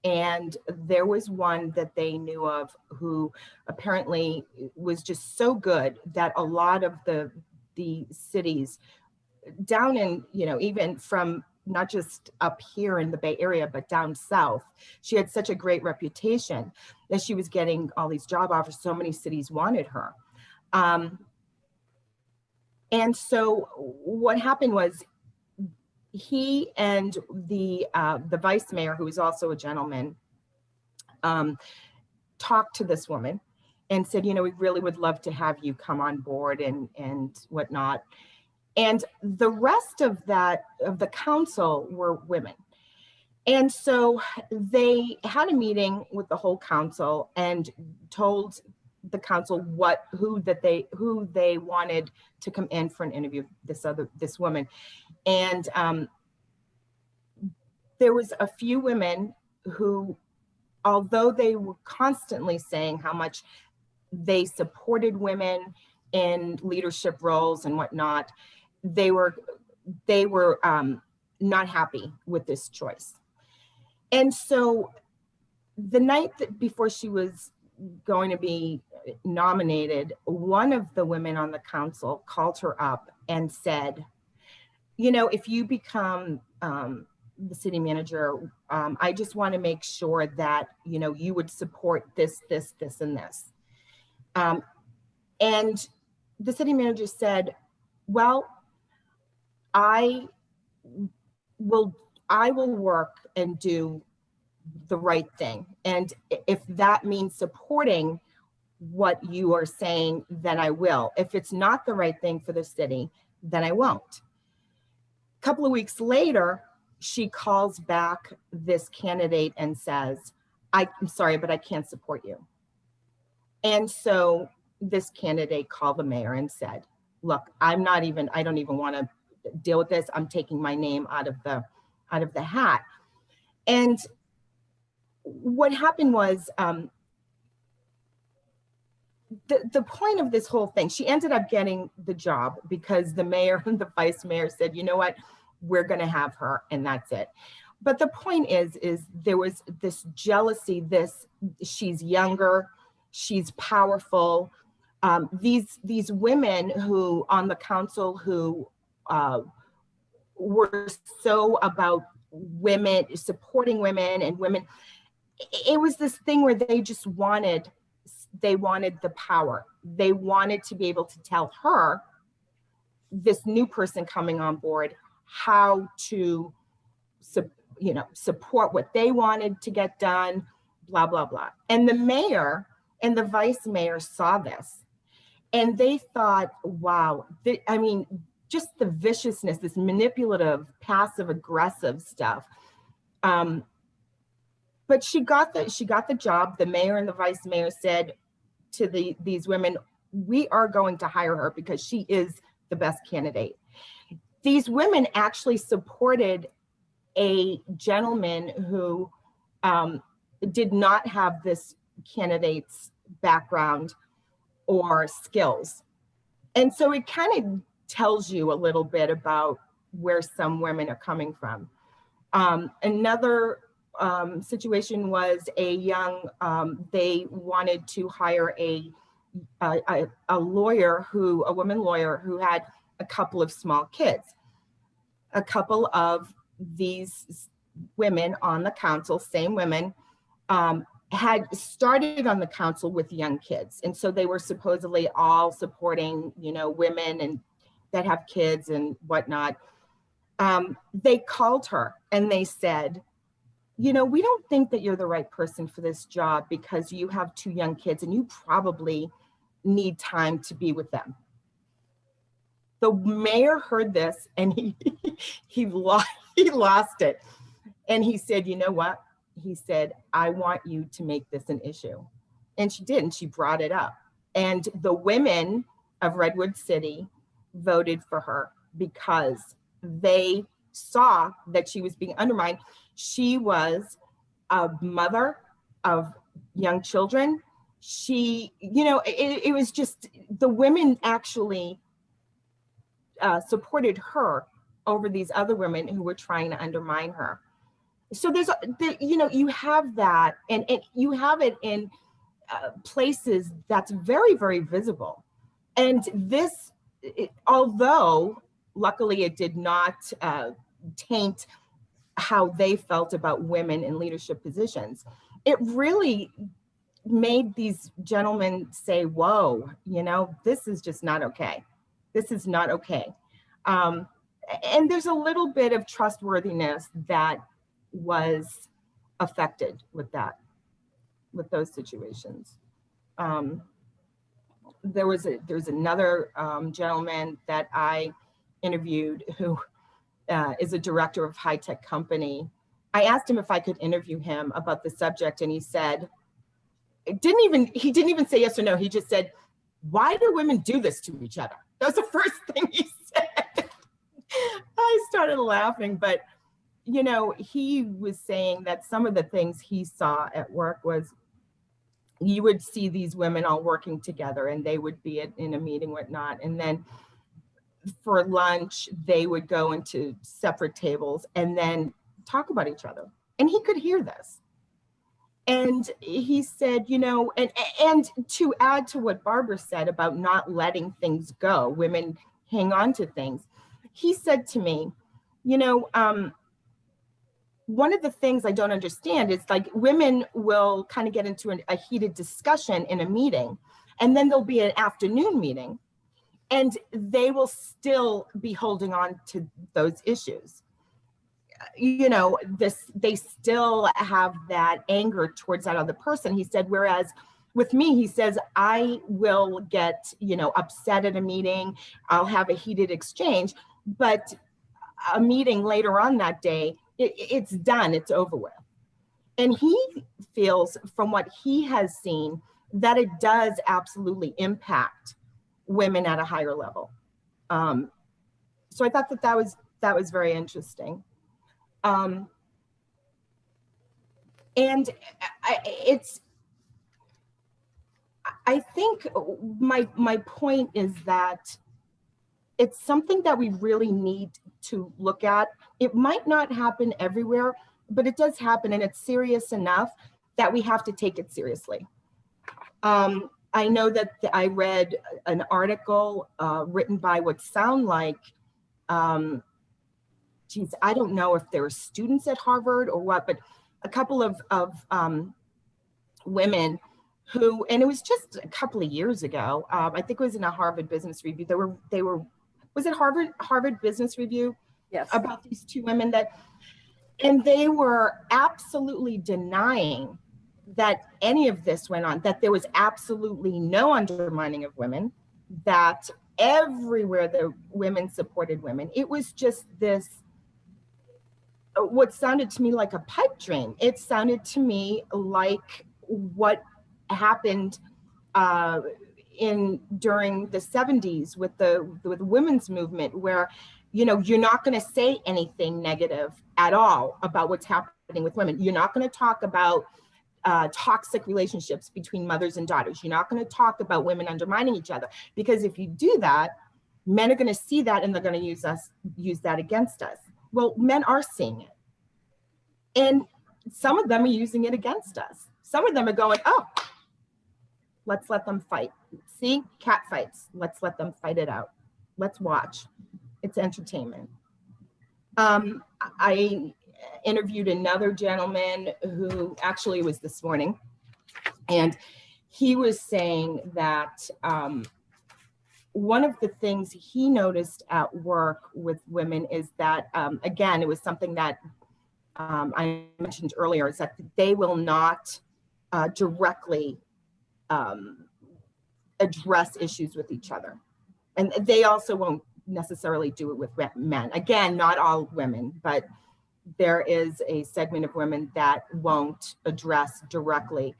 And there was one that they knew of who apparently was just so good that a lot of the cities down in, you know, even from not just up here in the Bay Area, but down south, she had such a great reputation that she was getting all these job offers. So many cities wanted her. And so what happened was he and the vice mayor, who is also a gentleman, talked to this woman and said, you know, we really would love to have you come on board and whatnot. And the rest of the council were women. And so they had a meeting with the whole council and told the council who they wanted to come in for an interview, this woman. And there was a few women who, although they were constantly saying how much they supported women in leadership roles and whatnot, they were not happy with this choice. And so the night before she was going to be nominated, one of the women on the council called her up and said, you know, if you become the city manager, I just want to make sure that, you know, you would support this, this, this, and this. And the city manager said, well, I will work and do the right thing. And if that means supporting what you are saying, then I will. If it's not the right thing for the city, then I won't. A couple of weeks later, she calls back this candidate and says, I'm sorry, but I can't support you. And so this candidate called the mayor and said, look, I don't even want to deal with this. I'm taking my name out of the hat. And what happened was, the point of this whole thing, she ended up getting the job because the mayor and the vice mayor said, you know what, we're going to have her, and that's it. But the point is there was this jealousy, she's younger, she's powerful. These women who on the council who were so about women, supporting women and women, it was this thing where they wanted the power. They wanted to be able to tell her, this new person coming on board, how to support what they wanted to get done, blah, blah, blah. And the mayor and the vice mayor saw this and they thought, wow, just the viciousness, this manipulative, passive aggressive stuff. But she got the job. The mayor and the vice mayor said to these women, we are going to hire her because she is the best candidate. These women actually supported a gentleman who did not have this candidate's background or skills. And so it kind of tells you a little bit about where some women are coming from. Another situation was they wanted to hire a woman lawyer who had a couple of small kids. A couple of these women on the council, same women, had started on the council with young kids. And so they were supposedly all supporting, women and that have kids and whatnot. They called her and they said, we don't think that you're the right person for this job because you have 2 young kids and you probably need time to be with them. The mayor heard this and he lost it. And he said, you know what? He said, I want you to make this an issue. And she did, and she brought it up. And the women of Redwood City voted for her because they saw that she was being undermined. She was a mother of young children. It was just, the women actually supported her over these other women who were trying to undermine her. So you have that, and you have it in places that's very, very visible. And this, although luckily it did not taint how they felt about women in leadership positions, it really made these gentlemen say, whoa, this is just not okay. This is not okay. and there's a little bit of trustworthiness that was affected with those situations. There's another gentleman that I interviewed who is a director of high-tech company. I asked him if I could interview him about the subject, and he said, he didn't even say yes or no. He just said, "Why do women do this to each other?" That was the first thing he said. I started laughing, but you know, he was saying that some of the things he saw at work was you would see these women all working together, and they would be in a meeting, whatnot, and then for lunch they would go into separate tables and then talk about each other, and he could hear this. And he said, you know, and to add to what Barbara said about not letting things go, women hang on to things, he said to me, you know, one of the things I don't understand is, like, women will kind of get into a heated discussion in a meeting, and then there'll be an afternoon meeting, and they will still be holding on to those issues. You know, they still have that anger towards that other person. He said, whereas with me, he says, I will get, you know, upset at a meeting, I'll have a heated exchange, but a meeting later on that day, it's done, it's over with. And he feels, from what he has seen, that it does absolutely impact women at a higher level. So I thought that was very interesting. And I think my point is that it's something that we really need to look at. It might not happen everywhere, but it does happen, and it's serious enough that we have to take it seriously. I know that I read an article written by what sound like, geez, I don't know if there were students at Harvard or what, but a couple of women who, and it was just a couple of years ago, I think it was in a Harvard Business Review. They were, was it Harvard Business Review? Yes. About these two women and they were absolutely denying that any of this went on, that there was absolutely no undermining of women, that everywhere the women supported women. It was just this, what sounded to me like a pipe dream. It sounded to me like what happened during the 70s with the women's movement, where, you know, you're not going to say anything negative at all about what's happening with women. You're not going to talk about toxic relationships between mothers and daughters. You're not going to talk about women undermining each other, because if you do that, men are going to see that and they're going to use that against us. Well, men are seeing it, and some of them are using it against us. Some of them are going, oh, let's let them fight. See, cat fights. Let's let them fight it out. Let's watch. It's entertainment. I interviewed another gentleman who actually was this morning, and he was saying that one of the things he noticed at work with women is that, again, it was something that I mentioned earlier, is that they will not directly address issues with each other. And they also won't necessarily do it with men. Again, not all women, but there is a segment of women that won't address directly.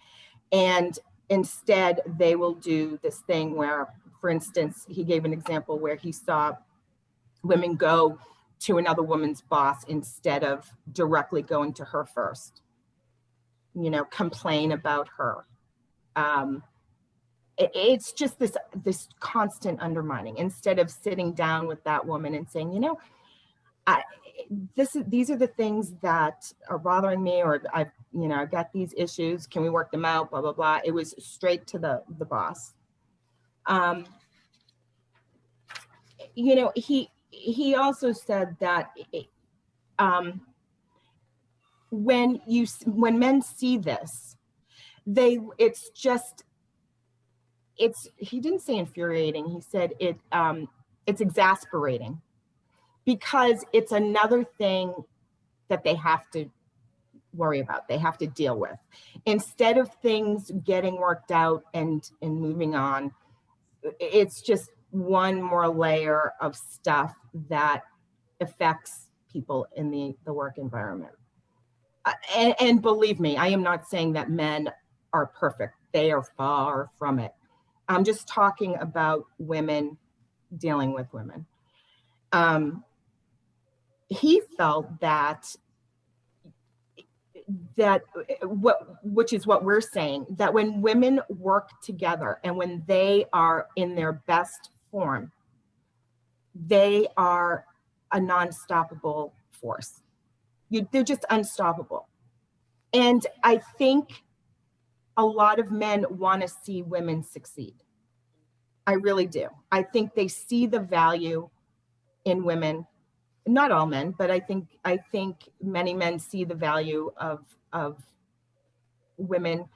And instead, they will do this thing where, for instance, he gave an example where he saw women go to another woman's boss instead of directly going to her first, you know, complain about her. It's just this constant undermining, instead of sitting down with that woman and saying, you know, these are the things that are bothering me, or I've got these issues. Can we work them out? Blah, blah, blah. It was straight to the boss. You know, he also said that when men see this, he didn't say infuriating. He said it's exasperating, because it's another thing that they have to worry about, they have to deal with. Instead of things getting worked out and moving on, it's just one more layer of stuff that affects people in the work environment. And believe me, I am not saying that men are perfect. They are far from it. I'm just talking about women dealing with women. He felt that which is what we're saying, that when women work together and when they are in their best form, they are a non-stoppable force. They're just unstoppable. And I think a lot of men want to see women succeed. I really do. I think they see the value in women. Not all men, but I think many men see the value of women.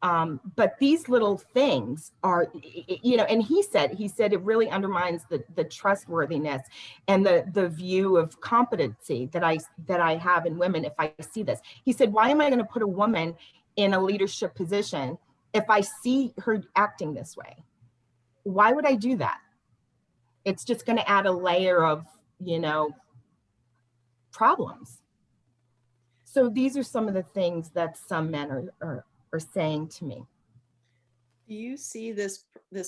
But these little things are, and he said it really undermines the trustworthiness and the view of competency that I have in women if I see this. He said, why am I going to put a woman in a leadership position if I see her acting this way? Why would I do that? It's just going to add a layer of, problems. So these are some of the things that some men are saying to me. Do you see this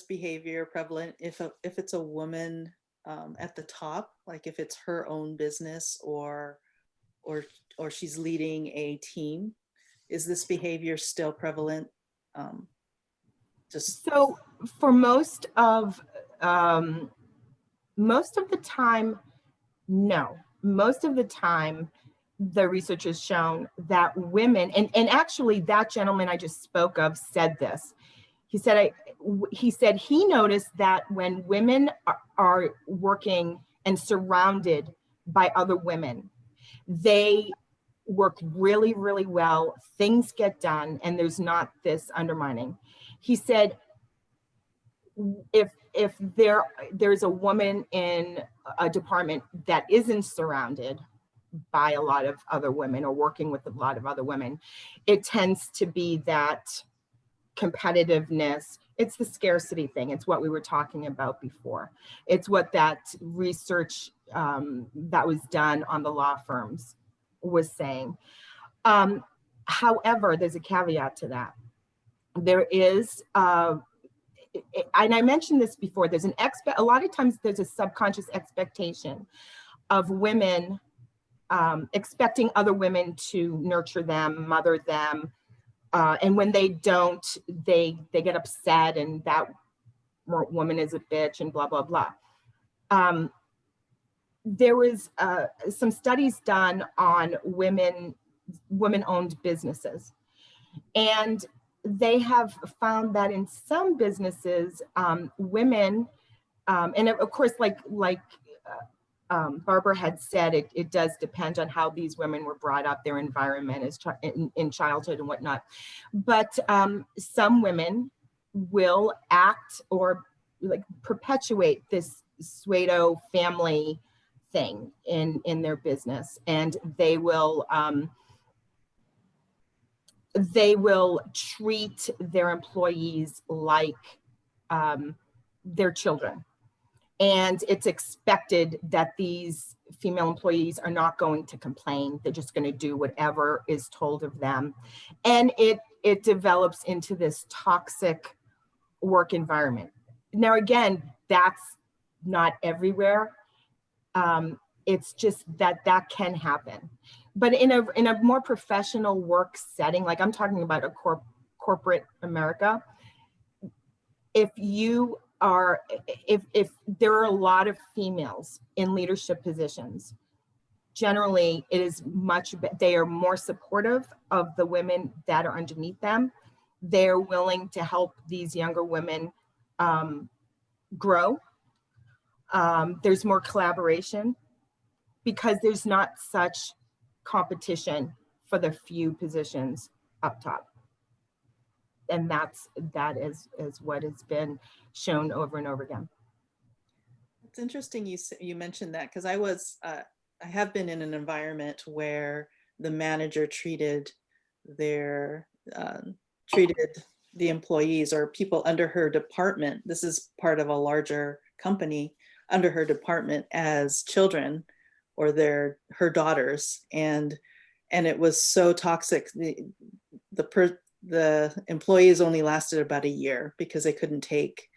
behavior prevalent if it's a woman at the top, like if it's her own business or she's leading a team? Is this behavior still prevalent? So for most of the time, no. Most of the time, the research has shown that women, and actually that gentleman I just spoke of said this. He said he noticed that when women are working and surrounded by other women, they work really, really well, things get done, and there's not this undermining. He said, if there's a woman in a department that isn't surrounded by a lot of other women or working with a lot of other women, it tends to be that competitiveness. It's the scarcity thing. It's what we were talking about before. It's what that research that was done on the law firms was saying. However, there's a caveat to that. There is, and I mentioned this before, there's a lot of times there's a subconscious expectation of women expecting other women to nurture them, mother them, and when they don't, they get upset and that woman is a bitch and blah, blah, blah. There was some studies done on women-owned businesses. And they have found that in some businesses, women, and of course, like Barbara had said, it does depend on how these women were brought up, their environment as in childhood and whatnot. But some women will act or like perpetuate this pseudo family thing in their business, and they will treat their employees like their children. And it's expected that these female employees are not going to complain. They're just going to do whatever is told of them. And it develops into this toxic work environment. Now, again, that's not everywhere. It's just that can happen. But in a more professional work setting, like I'm talking about a corporate America, if there are a lot of females in leadership positions, generally they are more supportive of the women that are underneath them. They're willing to help these younger women grow. There's more collaboration because there's not such competition for the few positions up top. And that is what has been shown over and over again. It's interesting you mentioned that, because I have been in an environment where the manager treated their treated the employees or people under her department. This is part of a larger company under her department as children or her daughters, and it was so toxic. The employees only lasted about a year because they couldn't take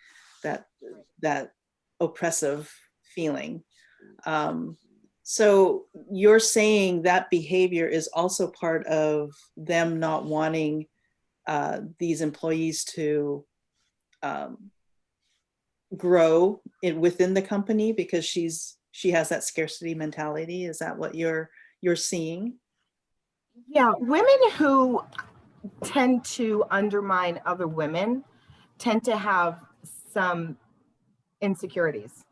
that oppressive feeling. So you're saying that behavior is also part of them not wanting these employees to grow within the company because she has that scarcity mentality. Is that what you're seeing? Yeah, women who tend to undermine other women tend to have some insecurities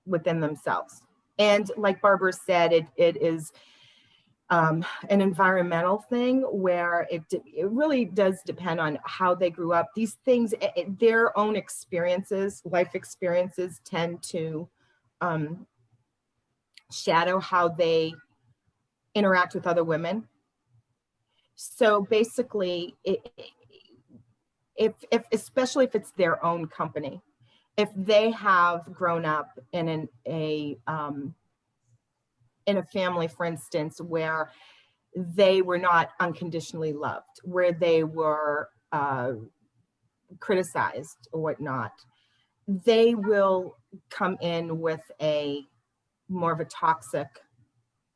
within themselves. And like Barbara said, it is an environmental thing where it really does depend on how they grew up. These things, their own experiences, life experiences, tend to shadow how they interact with other women. So basically, if especially if it's their own company, if they have grown up in a family, for instance, where they were not unconditionally loved, where they were criticized or whatnot, they will come in with a more of a toxic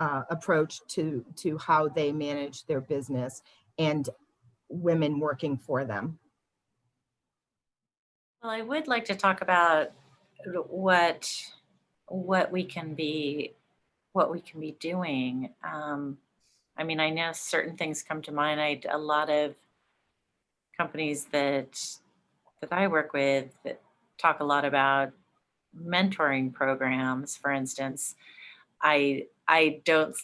approach to how they manage their business and women working for them. Well, I would like to talk about what we can be doing. I mean, I know certain things come to mind. A lot of companies that I work with that talk a lot about mentoring programs, for instance. I don't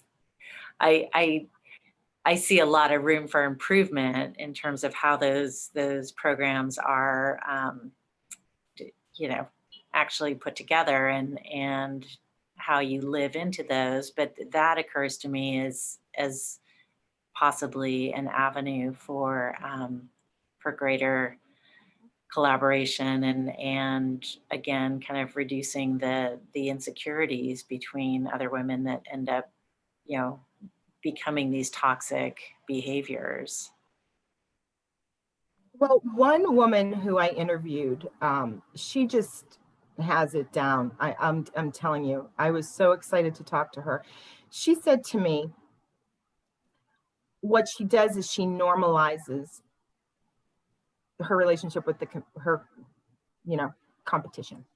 I see a lot of room for improvement in terms of how those programs are actually put together and how you live into those. But that occurs to me as possibly an avenue for greater collaboration and again, kind of reducing the insecurities between other women that end up, becoming these toxic behaviors. Well, one woman who I interviewed, she just has it down. I'm telling you, I was so excited to talk to her. She said to me, what she does is she normalizes her relationship with her competition.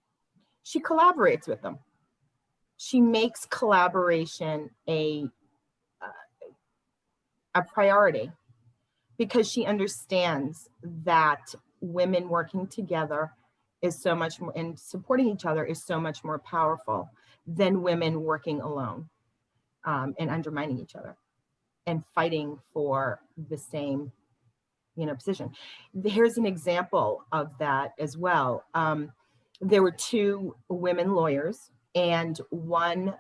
She collaborates with them. She makes collaboration a priority because she understands that women working together is so much more, and supporting each other is so much more powerful than women working alone and undermining each other and fighting for the same position. Here's an example of that as well. There were two women lawyers, and one,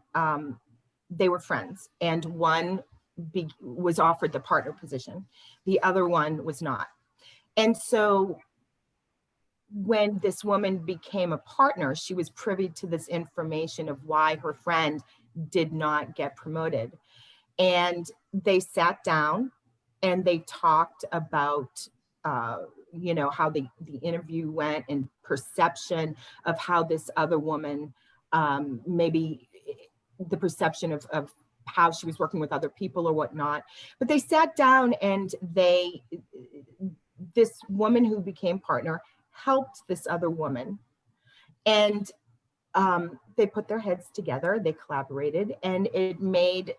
they were friends, and one was offered the partner position. The other one was not. And so when this woman became a partner, she was privy to this information of why her friend did not get promoted. And they sat down and they talked about how the interview went and perception of how this other woman, maybe the perception of how she was working with other people or whatnot. But they sat down and this woman who became partner helped this other woman. And they put their heads together, they collaborated, and it made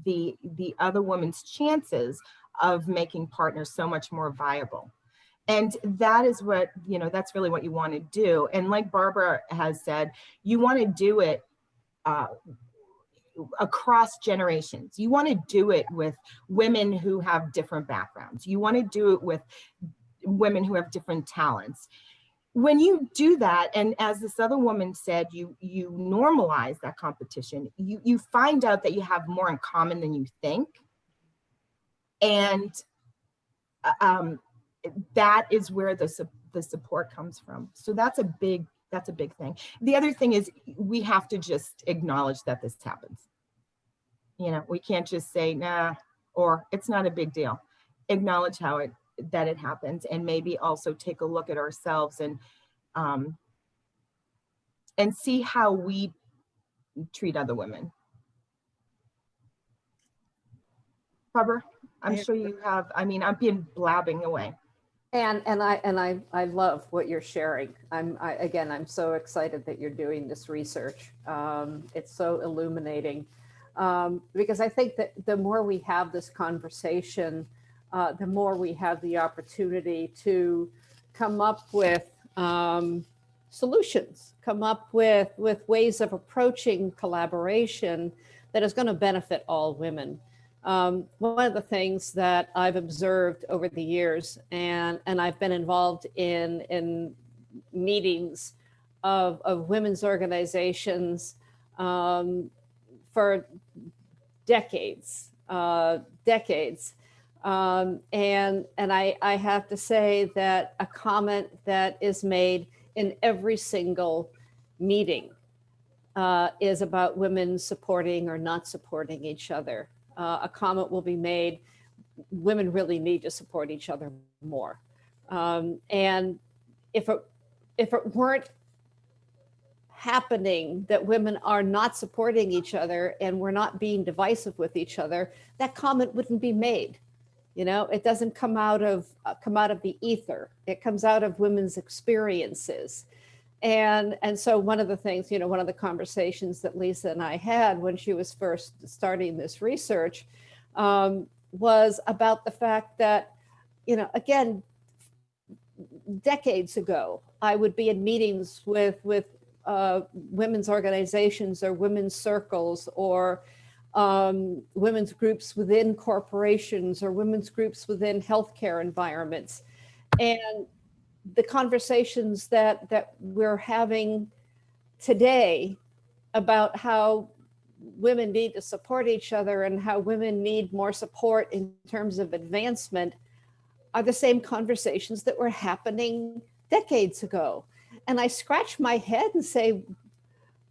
the other woman's chances of making partners so much more viable. And that is what, that's really what you want to do. And like Barbara has said, you want to do it across generations. You want to do it with women who have different backgrounds. You want to do it with women who have different talents. when you do that, and as this other woman said, you normalize that competition, you find out that you have more in common than you think. And that is where the support comes from. So that's a big thing. The other thing is we have to just acknowledge that this happens. You know, we can't just say, nah, or it's not a big deal. Acknowledge that it happens, and maybe also take a look at ourselves and see how we treat other women. Barbara, I'm sure you have, I mean, I'm being blabbing away. And I love what you're sharing. I'm so excited that you're doing this research. It's so illuminating, because I think that the more we have this conversation, the more we have the opportunity to come up with solutions, come up with ways of approaching collaboration that is going to benefit all women. One of the things that I've observed over the years, and I've been involved in meetings of women's organizations for decades, and I have to say that a comment that is made in every single meeting is about women supporting or not supporting each other. A comment will be made, women really need to support each other more. And if it weren't happening that women are not supporting each other and we're not being divisive with each other, that comment wouldn't be made. You know, it doesn't come out of the ether. It comes out of women's experiences. And so one of the things, you know, one of the conversations that Lisa and I had when she was first starting this research was about the fact that, you know, again, decades ago, I would be in meetings with women's organizations or women's circles or women's groups within corporations or women's groups within healthcare environments. And the conversations that we're having today about how women need to support each other and how women need more support in terms of advancement are the same conversations that were happening decades ago. And I scratch my head and say,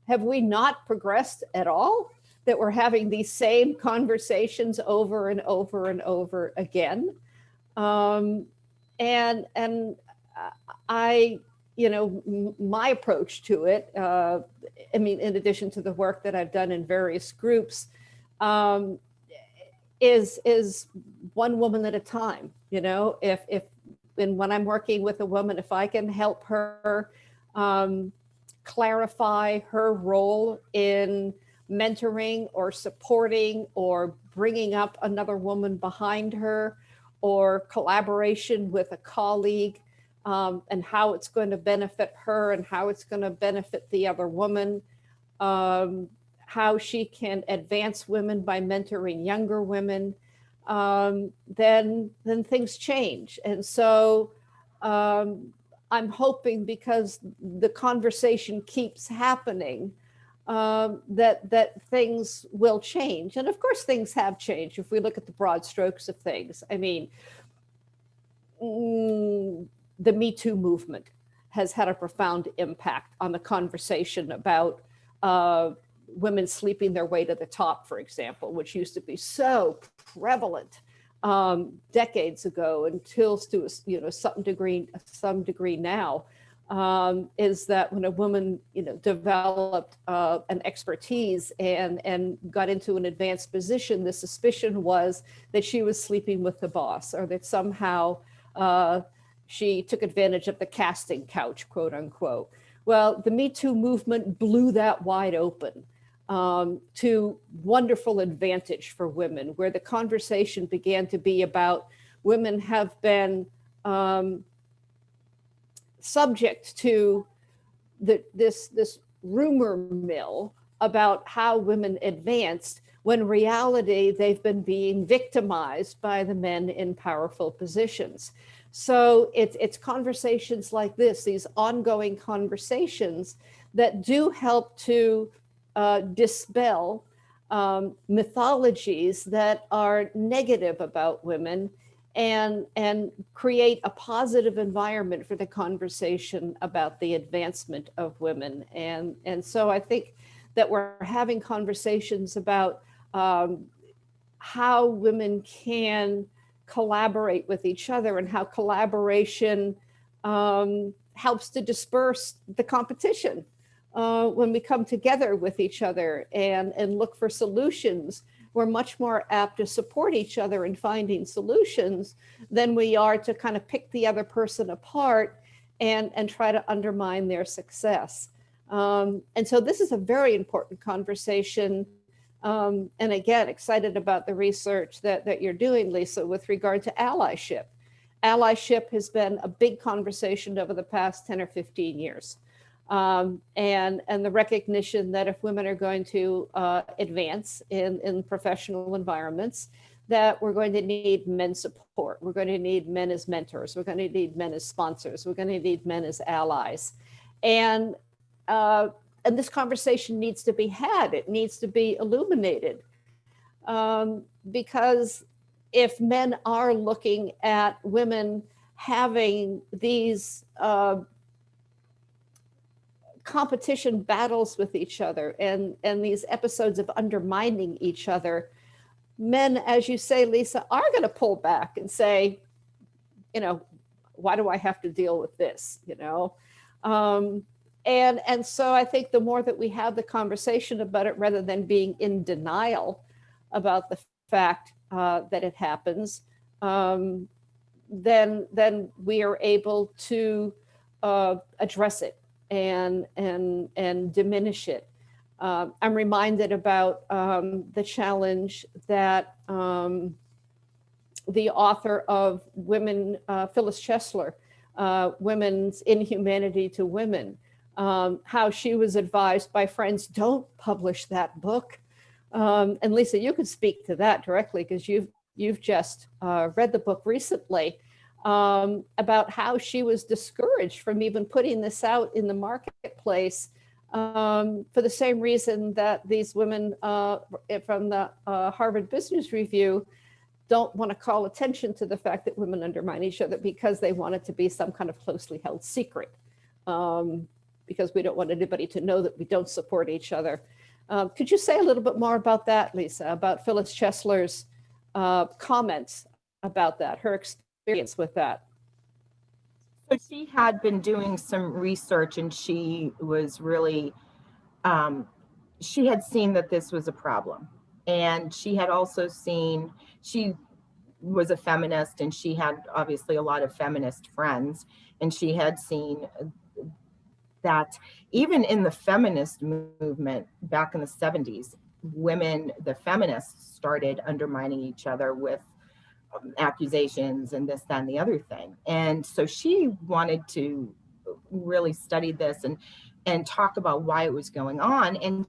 have we not progressed at all? That we're having these same conversations over and over and over again. And I, you know, my approach to it, I mean, in addition to the work that I've done in various groups, is one woman at a time. You know, and when I'm working with a woman, if I can help her clarify her role in mentoring or supporting or bringing up another woman behind her, or collaboration with a colleague, and how it's going to benefit her and how it's going to benefit the other woman, how she can advance women by mentoring younger women, then things change. And so I'm hoping, because the conversation keeps happening, that things will change. And of course, things have changed if we look at the broad strokes of things. I mean, the Me Too movement has had a profound impact on the conversation about women sleeping their way to the top, for example, which used to be so prevalent decades ago, until to, you know, some degree now, is that when a woman, you know, developed an expertise and got into an advanced position, the suspicion was that she was sleeping with the boss, or that somehow she took advantage of the casting couch, quote unquote. Well, the Me Too movement blew that wide open to wonderful advantage for women, where the conversation began to be about women have been subject to this rumor mill about how women advanced, when in reality they've been being victimized by the men in powerful positions. So it's conversations like this, these ongoing conversations that do help to dispel mythologies that are negative about women, and create a positive environment for the conversation about the advancement of women. And so I think that we're having conversations about how women can collaborate with each other, and how collaboration helps to disperse the competition when we come together with each other and look for solutions. We're much more apt to support each other in finding solutions than we are to kind of pick the other person apart and try to undermine their success. And so this is a very important conversation. And again, excited about the research that you're doing, Lisa, with regard to allyship. Allyship has been a big conversation over the past 10 or 15 years. And the recognition that if women are going to advance in professional environments, that we're going to need men's support. We're going to need men as mentors. We're going to need men as sponsors. We're going to need men as allies. And this conversation needs to be had. It needs to be illuminated. Because if men are looking at women having these competition battles with each other and these episodes of undermining each other, men, as you say, Lisa, are going to pull back and say, why do I have to deal with this? And so I think the more that we have the conversation about it, rather than being in denial about the fact that it happens, then we are able to address it and diminish it. I'm reminded about the challenge that the author of Women, Phyllis Chesler, Women's Inhumanity to Women, how she was advised by friends, don't publish that book. And Lisa, you could speak to that directly, because you've just read the book recently, about how she was discouraged from even putting this out in the marketplace, for the same reason that these women from the Harvard Business Review don't want to call attention to the fact that women undermine each other, because they want it to be some kind of closely held secret, because we don't want anybody to know that we don't support each other. Could you say a little bit more about that, Lisa, about Phyllis Chesler's comments about that, her experience with that? So she had been doing some research, and she was really, she had seen that this was a problem. And she had also seen, she was a feminist, and she had obviously a lot of feminist friends. And she had seen that even in the feminist movement back in the 70s, women, the feminists, started undermining each other with accusations and this, that, and the other thing. And so she wanted to really study this and talk about why it was going on. And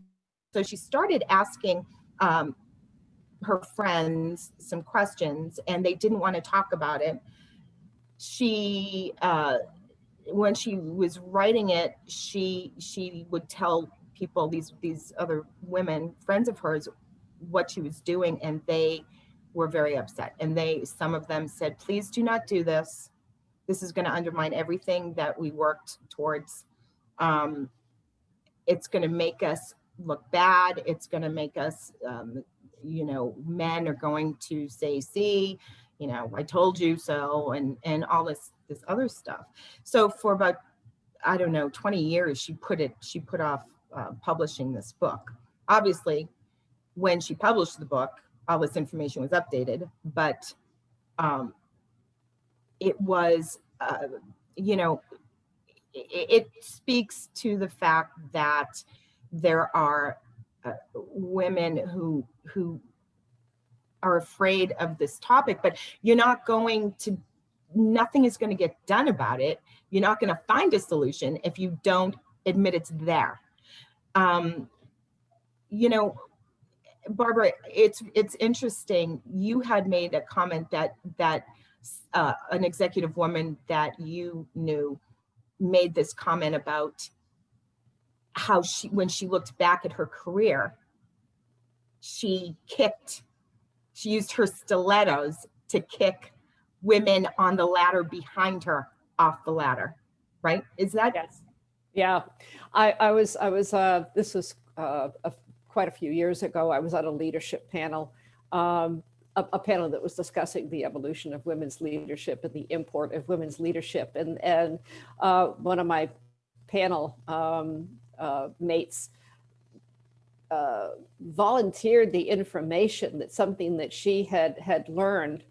so she started asking her friends some questions, and they didn't want to talk about it. She, when she was writing it, she would tell people, these other women, friends of hers, what she was doing, and they were very upset. And some of them said, please do not do this. This is going to undermine everything that we worked towards. It's going to make us look bad. It's going to make us, men are going to say, see, I told you so, and all this other stuff. So for about, 20 years, she put off publishing this book. Obviously, when she published the book, all this information was updated, but it was, it speaks to the fact that there are women who are afraid of this topic, but nothing is going to get done about it. You're not going to find a solution if you don't admit it's there. Barbara, it's interesting. You had made a comment that an executive woman that you knew made this comment about how when she looked back at her career, she used her stilettos to kick women on the ladder behind her off the ladder, right? Is that? Yes. Yeah. This was quite a few years ago. I was on a leadership panel, a panel that was discussing the evolution of women's leadership and the import of women's leadership. And one of my panel mates volunteered the information that something that she had learned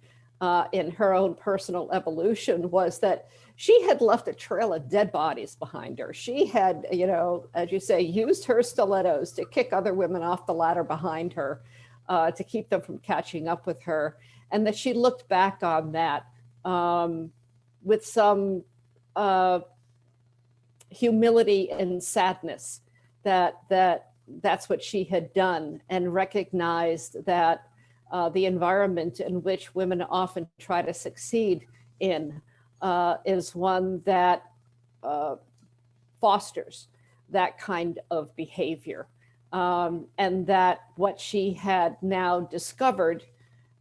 in her own personal evolution was that she had left a trail of dead bodies behind her. She had, as you say, used her stilettos to kick other women off the ladder behind her, to keep them from catching up with her. And that she looked back on that with some humility and sadness that's what she had done, and recognized that the environment in which women often try to succeed in is one that fosters that kind of behavior. And that what she had now discovered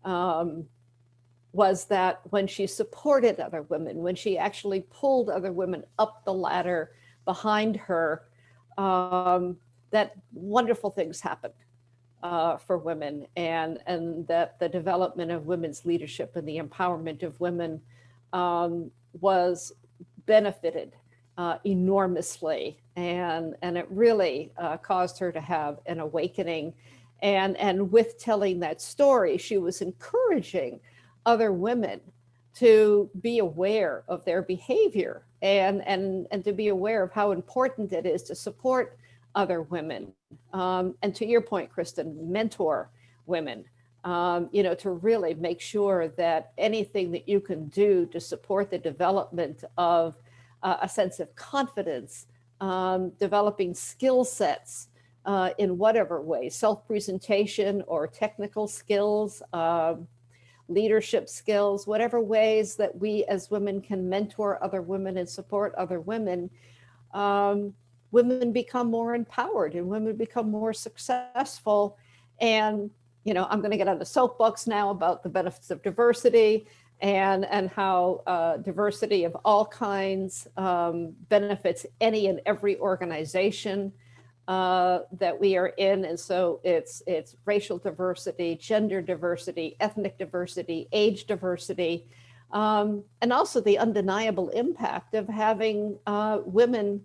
was that when she supported other women, when she actually pulled other women up the ladder behind her, that wonderful things happened for women, and that the development of women's leadership and the empowerment of women was benefited enormously, and it really caused her to have an awakening. And with telling that story, she was encouraging other women to be aware of their behavior and to be aware of how important it is to support other women. And to your point, Kristen, mentor women, to really make sure that anything that you can do to support the development of a sense of confidence, developing skill sets in whatever way, self-presentation or technical skills, leadership skills, whatever ways that we as women can mentor other women and support other women, women become more empowered and women become more successful. And, I'm going to get on the soapbox now about the benefits of diversity and how diversity of all kinds benefits any and every organization that we are in. And so it's racial diversity, gender diversity, ethnic diversity, age diversity, and also the undeniable impact of having women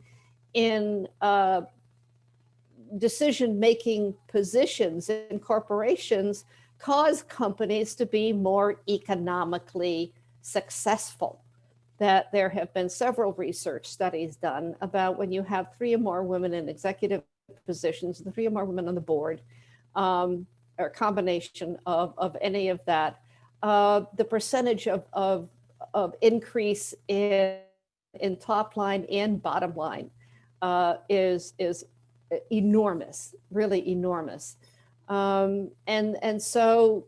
in decision-making positions in corporations cause companies to be more economically successful. That there have been several research studies done about when you have 3 or more women in executive positions, and 3 or more women on the board, or a combination of any of that, the percentage of increase in top line and bottom line is enormous, really enormous. And so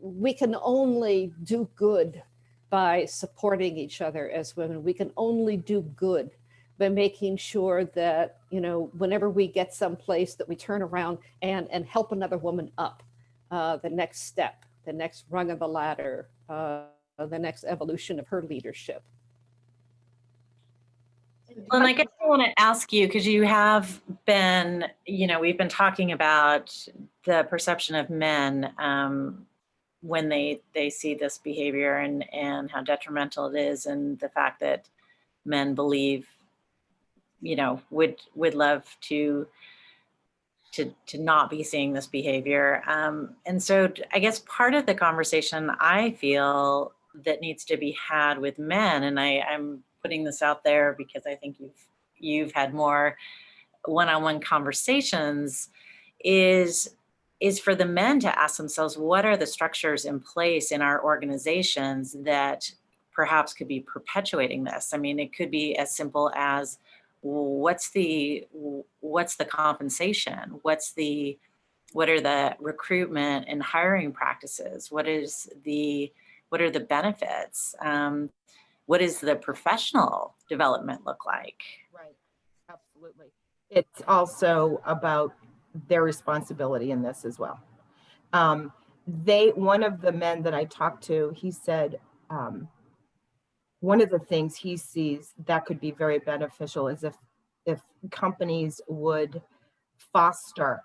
we can only do good by supporting each other as women. We can only do good by making sure that, whenever we get someplace, that we turn around and help another woman up the next step, the next rung of the ladder, the next evolution of her leadership. Well, and I guess I want to ask you, because you have been, we've been talking about the perception of men when they see this behavior and how detrimental it is, and the fact that men believe, would love to not be seeing this behavior. And so I guess part of the conversation I feel that needs to be had with men, and I'm putting this out there because I think you've had more one-on-one conversations, is for the men to ask themselves, what are the structures in place in our organizations that perhaps could be perpetuating this? I mean, it could be as simple as, what's the compensation? What are the recruitment and hiring practices? What is the what are the benefits? What does the professional development look like? Right, absolutely. It's also about their responsibility in this as well. One of the men that I talked to, he said, one of the things he sees that could be very beneficial is if companies would foster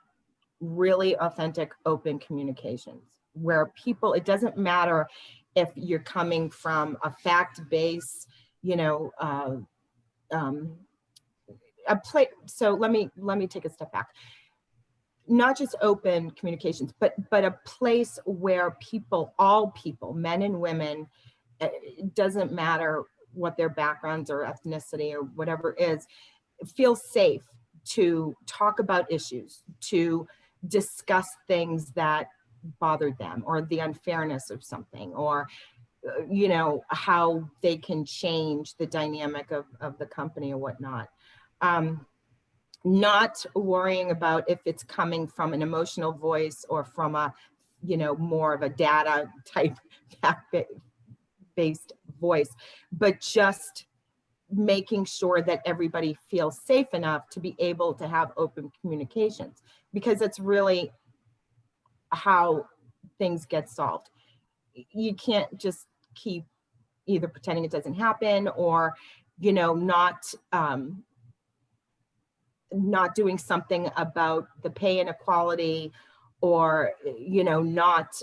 really authentic, open communications where people, it doesn't matter if you're coming from a fact-based, so let me take a step back. Not just open communications, but a place where people, all people, men and women, it doesn't matter what their backgrounds or ethnicity or whatever is, feel safe to talk about issues, to discuss things that bothered them, or the unfairness of something, or how they can change the dynamic of the company or whatnot. Not worrying about if it's coming from an emotional voice or from a, more of a data type based voice, but just making sure that everybody feels safe enough to be able to have open communications, because that's really how things get solved. You can't just keep either pretending it doesn't happen, or not doing something about the pay inequality, or not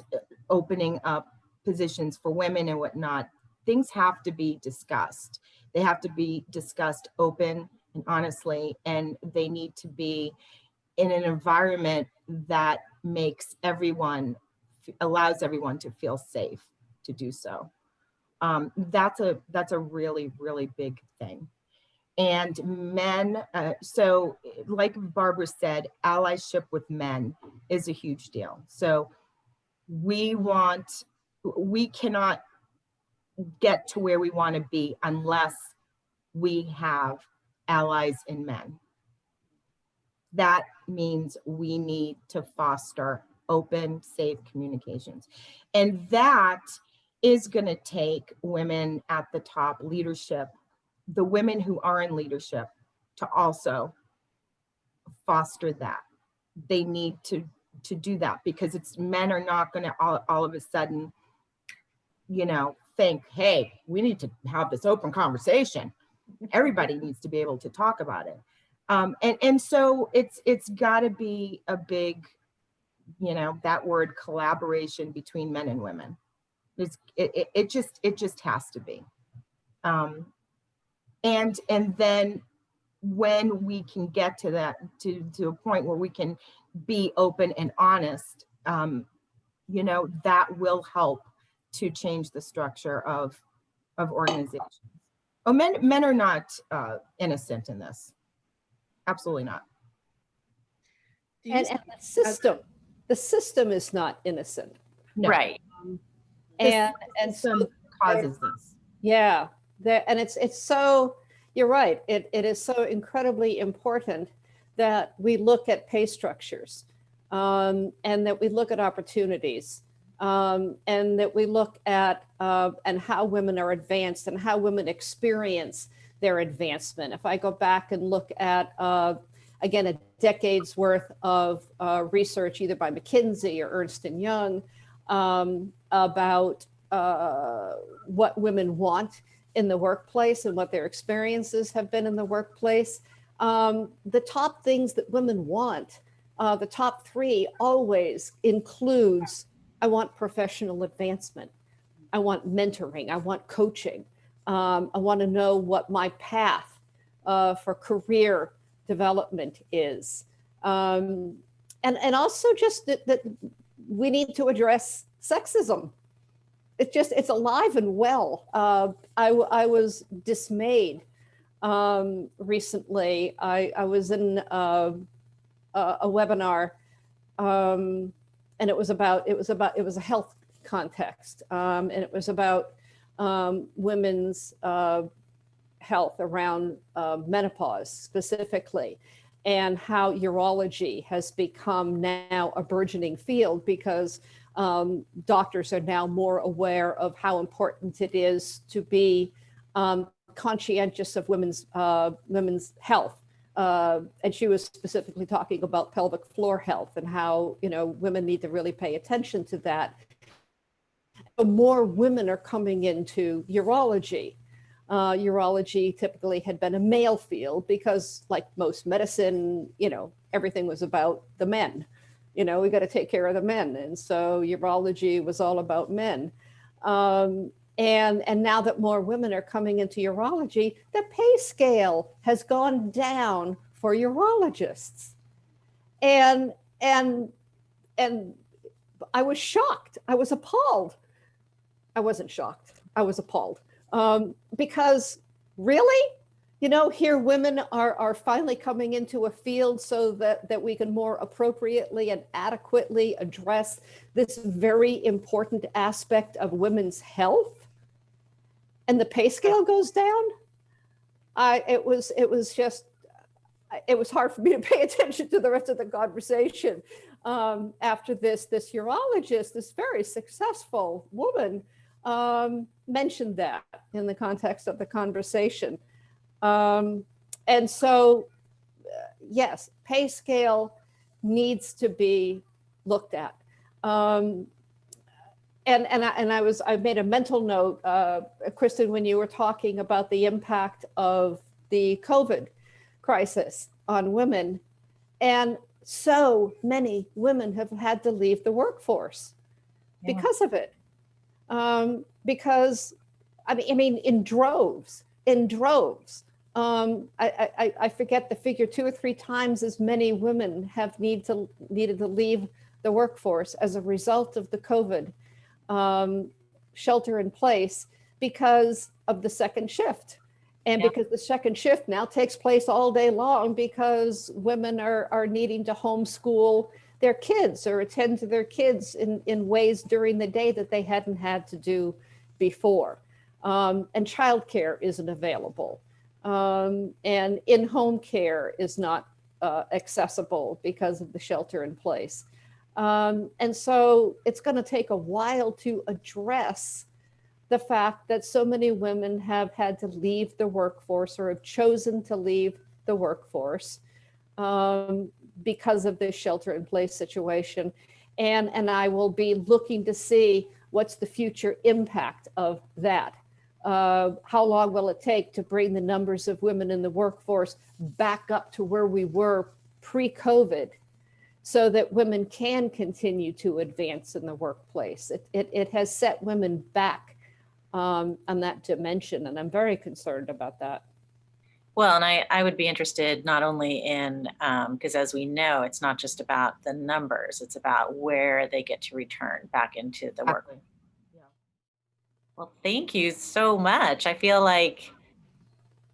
opening up positions for women and whatnot. Things have to be discussed. They have to be discussed open and honestly, and they need to be in an environment that allows everyone to feel safe to do so. That's a really, really big thing. And men, so like Barbara said, allyship with men is a huge deal. So we cannot get to where we want to be unless we have allies in men. That means we need to foster open, safe communications. And that is going to take women at the top, leadership, the women who are in leadership, to also foster that. They need to do that, because men are not going to all of a sudden, think, hey, we need to have this open conversation. Everybody needs to be able to talk about it. And so it's got to be a big, that word collaboration between men and women. It just has to be. And then when we can get to that, to a point where we can be open and honest, that will help to change the structure of organizations. Oh, men are not innocent in this. Absolutely not. And the system is not innocent. No. Right. And so causes this. Yeah. And it's so, you're right. It is so incredibly important that we look at pay structures, and that we look at opportunities, and that we look at and how women are advanced and how women experience their advancement. If I go back and look at, again, a decade's worth of research, either by McKinsey or Ernst & Young, about what women want in the workplace and what their experiences have been in the workplace. The top things that women want, the top 3 always includes, I want professional advancement. I want mentoring. I want coaching. I want to know what my path for career development is. And also just that we need to address sexism. It's alive and well. I was dismayed recently. I was in a webinar, and it was a health context, and it was about women's health around menopause specifically, and how urology has become now a burgeoning field, because doctors are now more aware of how important it is to be conscientious of women's health. And she was specifically talking about pelvic floor health and how, women need to really pay attention to that. More women are coming into urology. Urology typically had been a male field because, like most medicine, everything was about the men. We got to take care of the men. And so urology was all about men. And now that more women are coming into urology, the pay scale has gone down for urologists. And I was shocked. I was appalled. I wasn't shocked. I was appalled. Because really, here women are finally coming into a field so that we can more appropriately and adequately address this very important aspect of women's health. And the pay scale goes down. It was hard for me to pay attention to the rest of the conversation. After this urologist, this very successful woman, mentioned that in the context of the conversation. And so, yes, pay scale needs to be looked at. I made a mental note, Kristen, when you were talking about the impact of the COVID crisis on women, and so many women have had to leave the workforce because of it. Because I mean, in droves. I forget the figure, 2 or 3 times as many women have needed to leave the workforce as a result of the COVID shelter in place because of the second shift. And because the second shift now takes place all day long because women are needing to homeschool their kids or attend to their kids in ways during the day that they hadn't had to do before. And childcare isn't available. And in-home care is not accessible because of the shelter in place. And so it's going to take a while to address the fact that so many women have had to leave the workforce or have chosen to leave the workforce because of this shelter in place situation. And I will be looking to see what's the future impact of that. How long will it take to bring the numbers of women in the workforce back up to where we were pre-COVID so that women can continue to advance in the workplace? It has set women back on that dimension, and I'm very concerned about that. Well, and I would be interested not only in, because as we know, it's not just about the numbers, it's about where they get to return back into the work. Yeah. Well, thank you so much. I feel like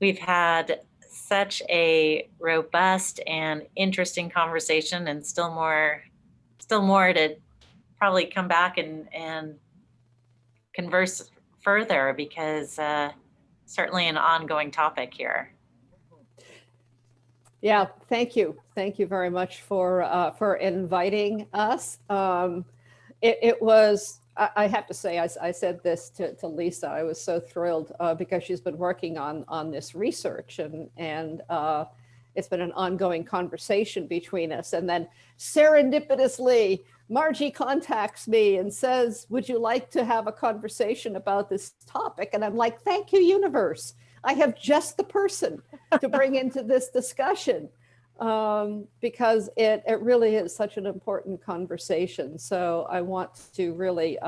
we've had such a robust and interesting conversation, and still more to probably come back and converse further, because certainly an ongoing topic here. Yeah, thank you. Thank you very much for inviting us. It was, I have to say, I said this to Lisa, I was so thrilled because she's been working on this research, and it's been an ongoing conversation between us. And then serendipitously, Margie contacts me and says, would you like to have a conversation about this topic? And I'm like, thank you, universe. I have just the person to bring into this discussion because it really is such an important conversation. So I want to really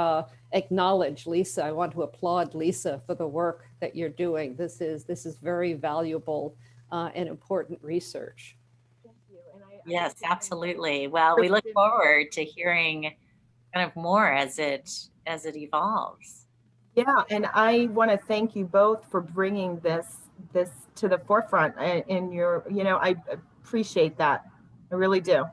acknowledge Lisa. I want to applaud Lisa for the work that you're doing. This is very valuable and important research. Thank you. And Yes, absolutely. Well, we look forward to hearing kind of more as it evolves. Yeah, and I want to thank you both for bringing this to the forefront in your, I appreciate that. I really do.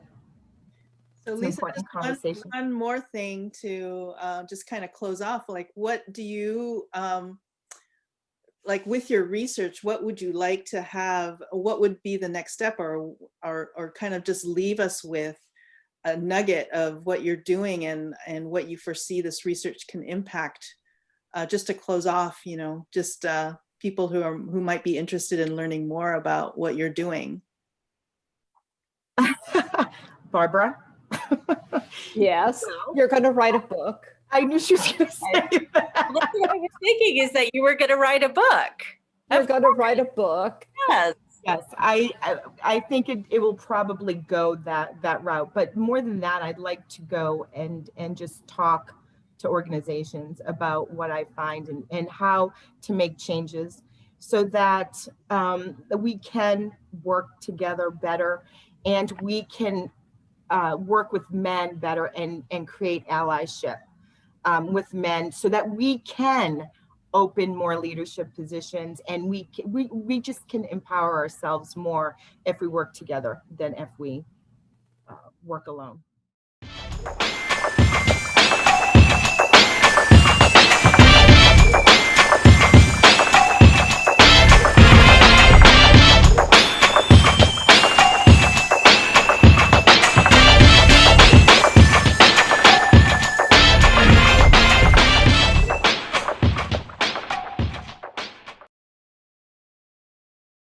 So It's Lisa, an important just conversation. one more thing to just kind of close off. Like, what do you, like with your research, what would you like to have, what would be the next step, or kind of just leave us with a nugget of what you're doing and what you foresee this research can impact, just to close off, you know, just people who might be interested in learning more about what you're doing. Barbara? Yes, Well, you're going to write a book. I knew she was going to say that. Well, that's what I was thinking, is that you were going to write a book. You're going to write a book. Yes. Yes, I think it will probably go that route. But more than that, I'd like to go and just talk to organizations about what I find and how to make changes so that we can work together better, and we can work with men better and create allyship with men so that we can open more leadership positions, and we just can empower ourselves more if we work together than if we work alone.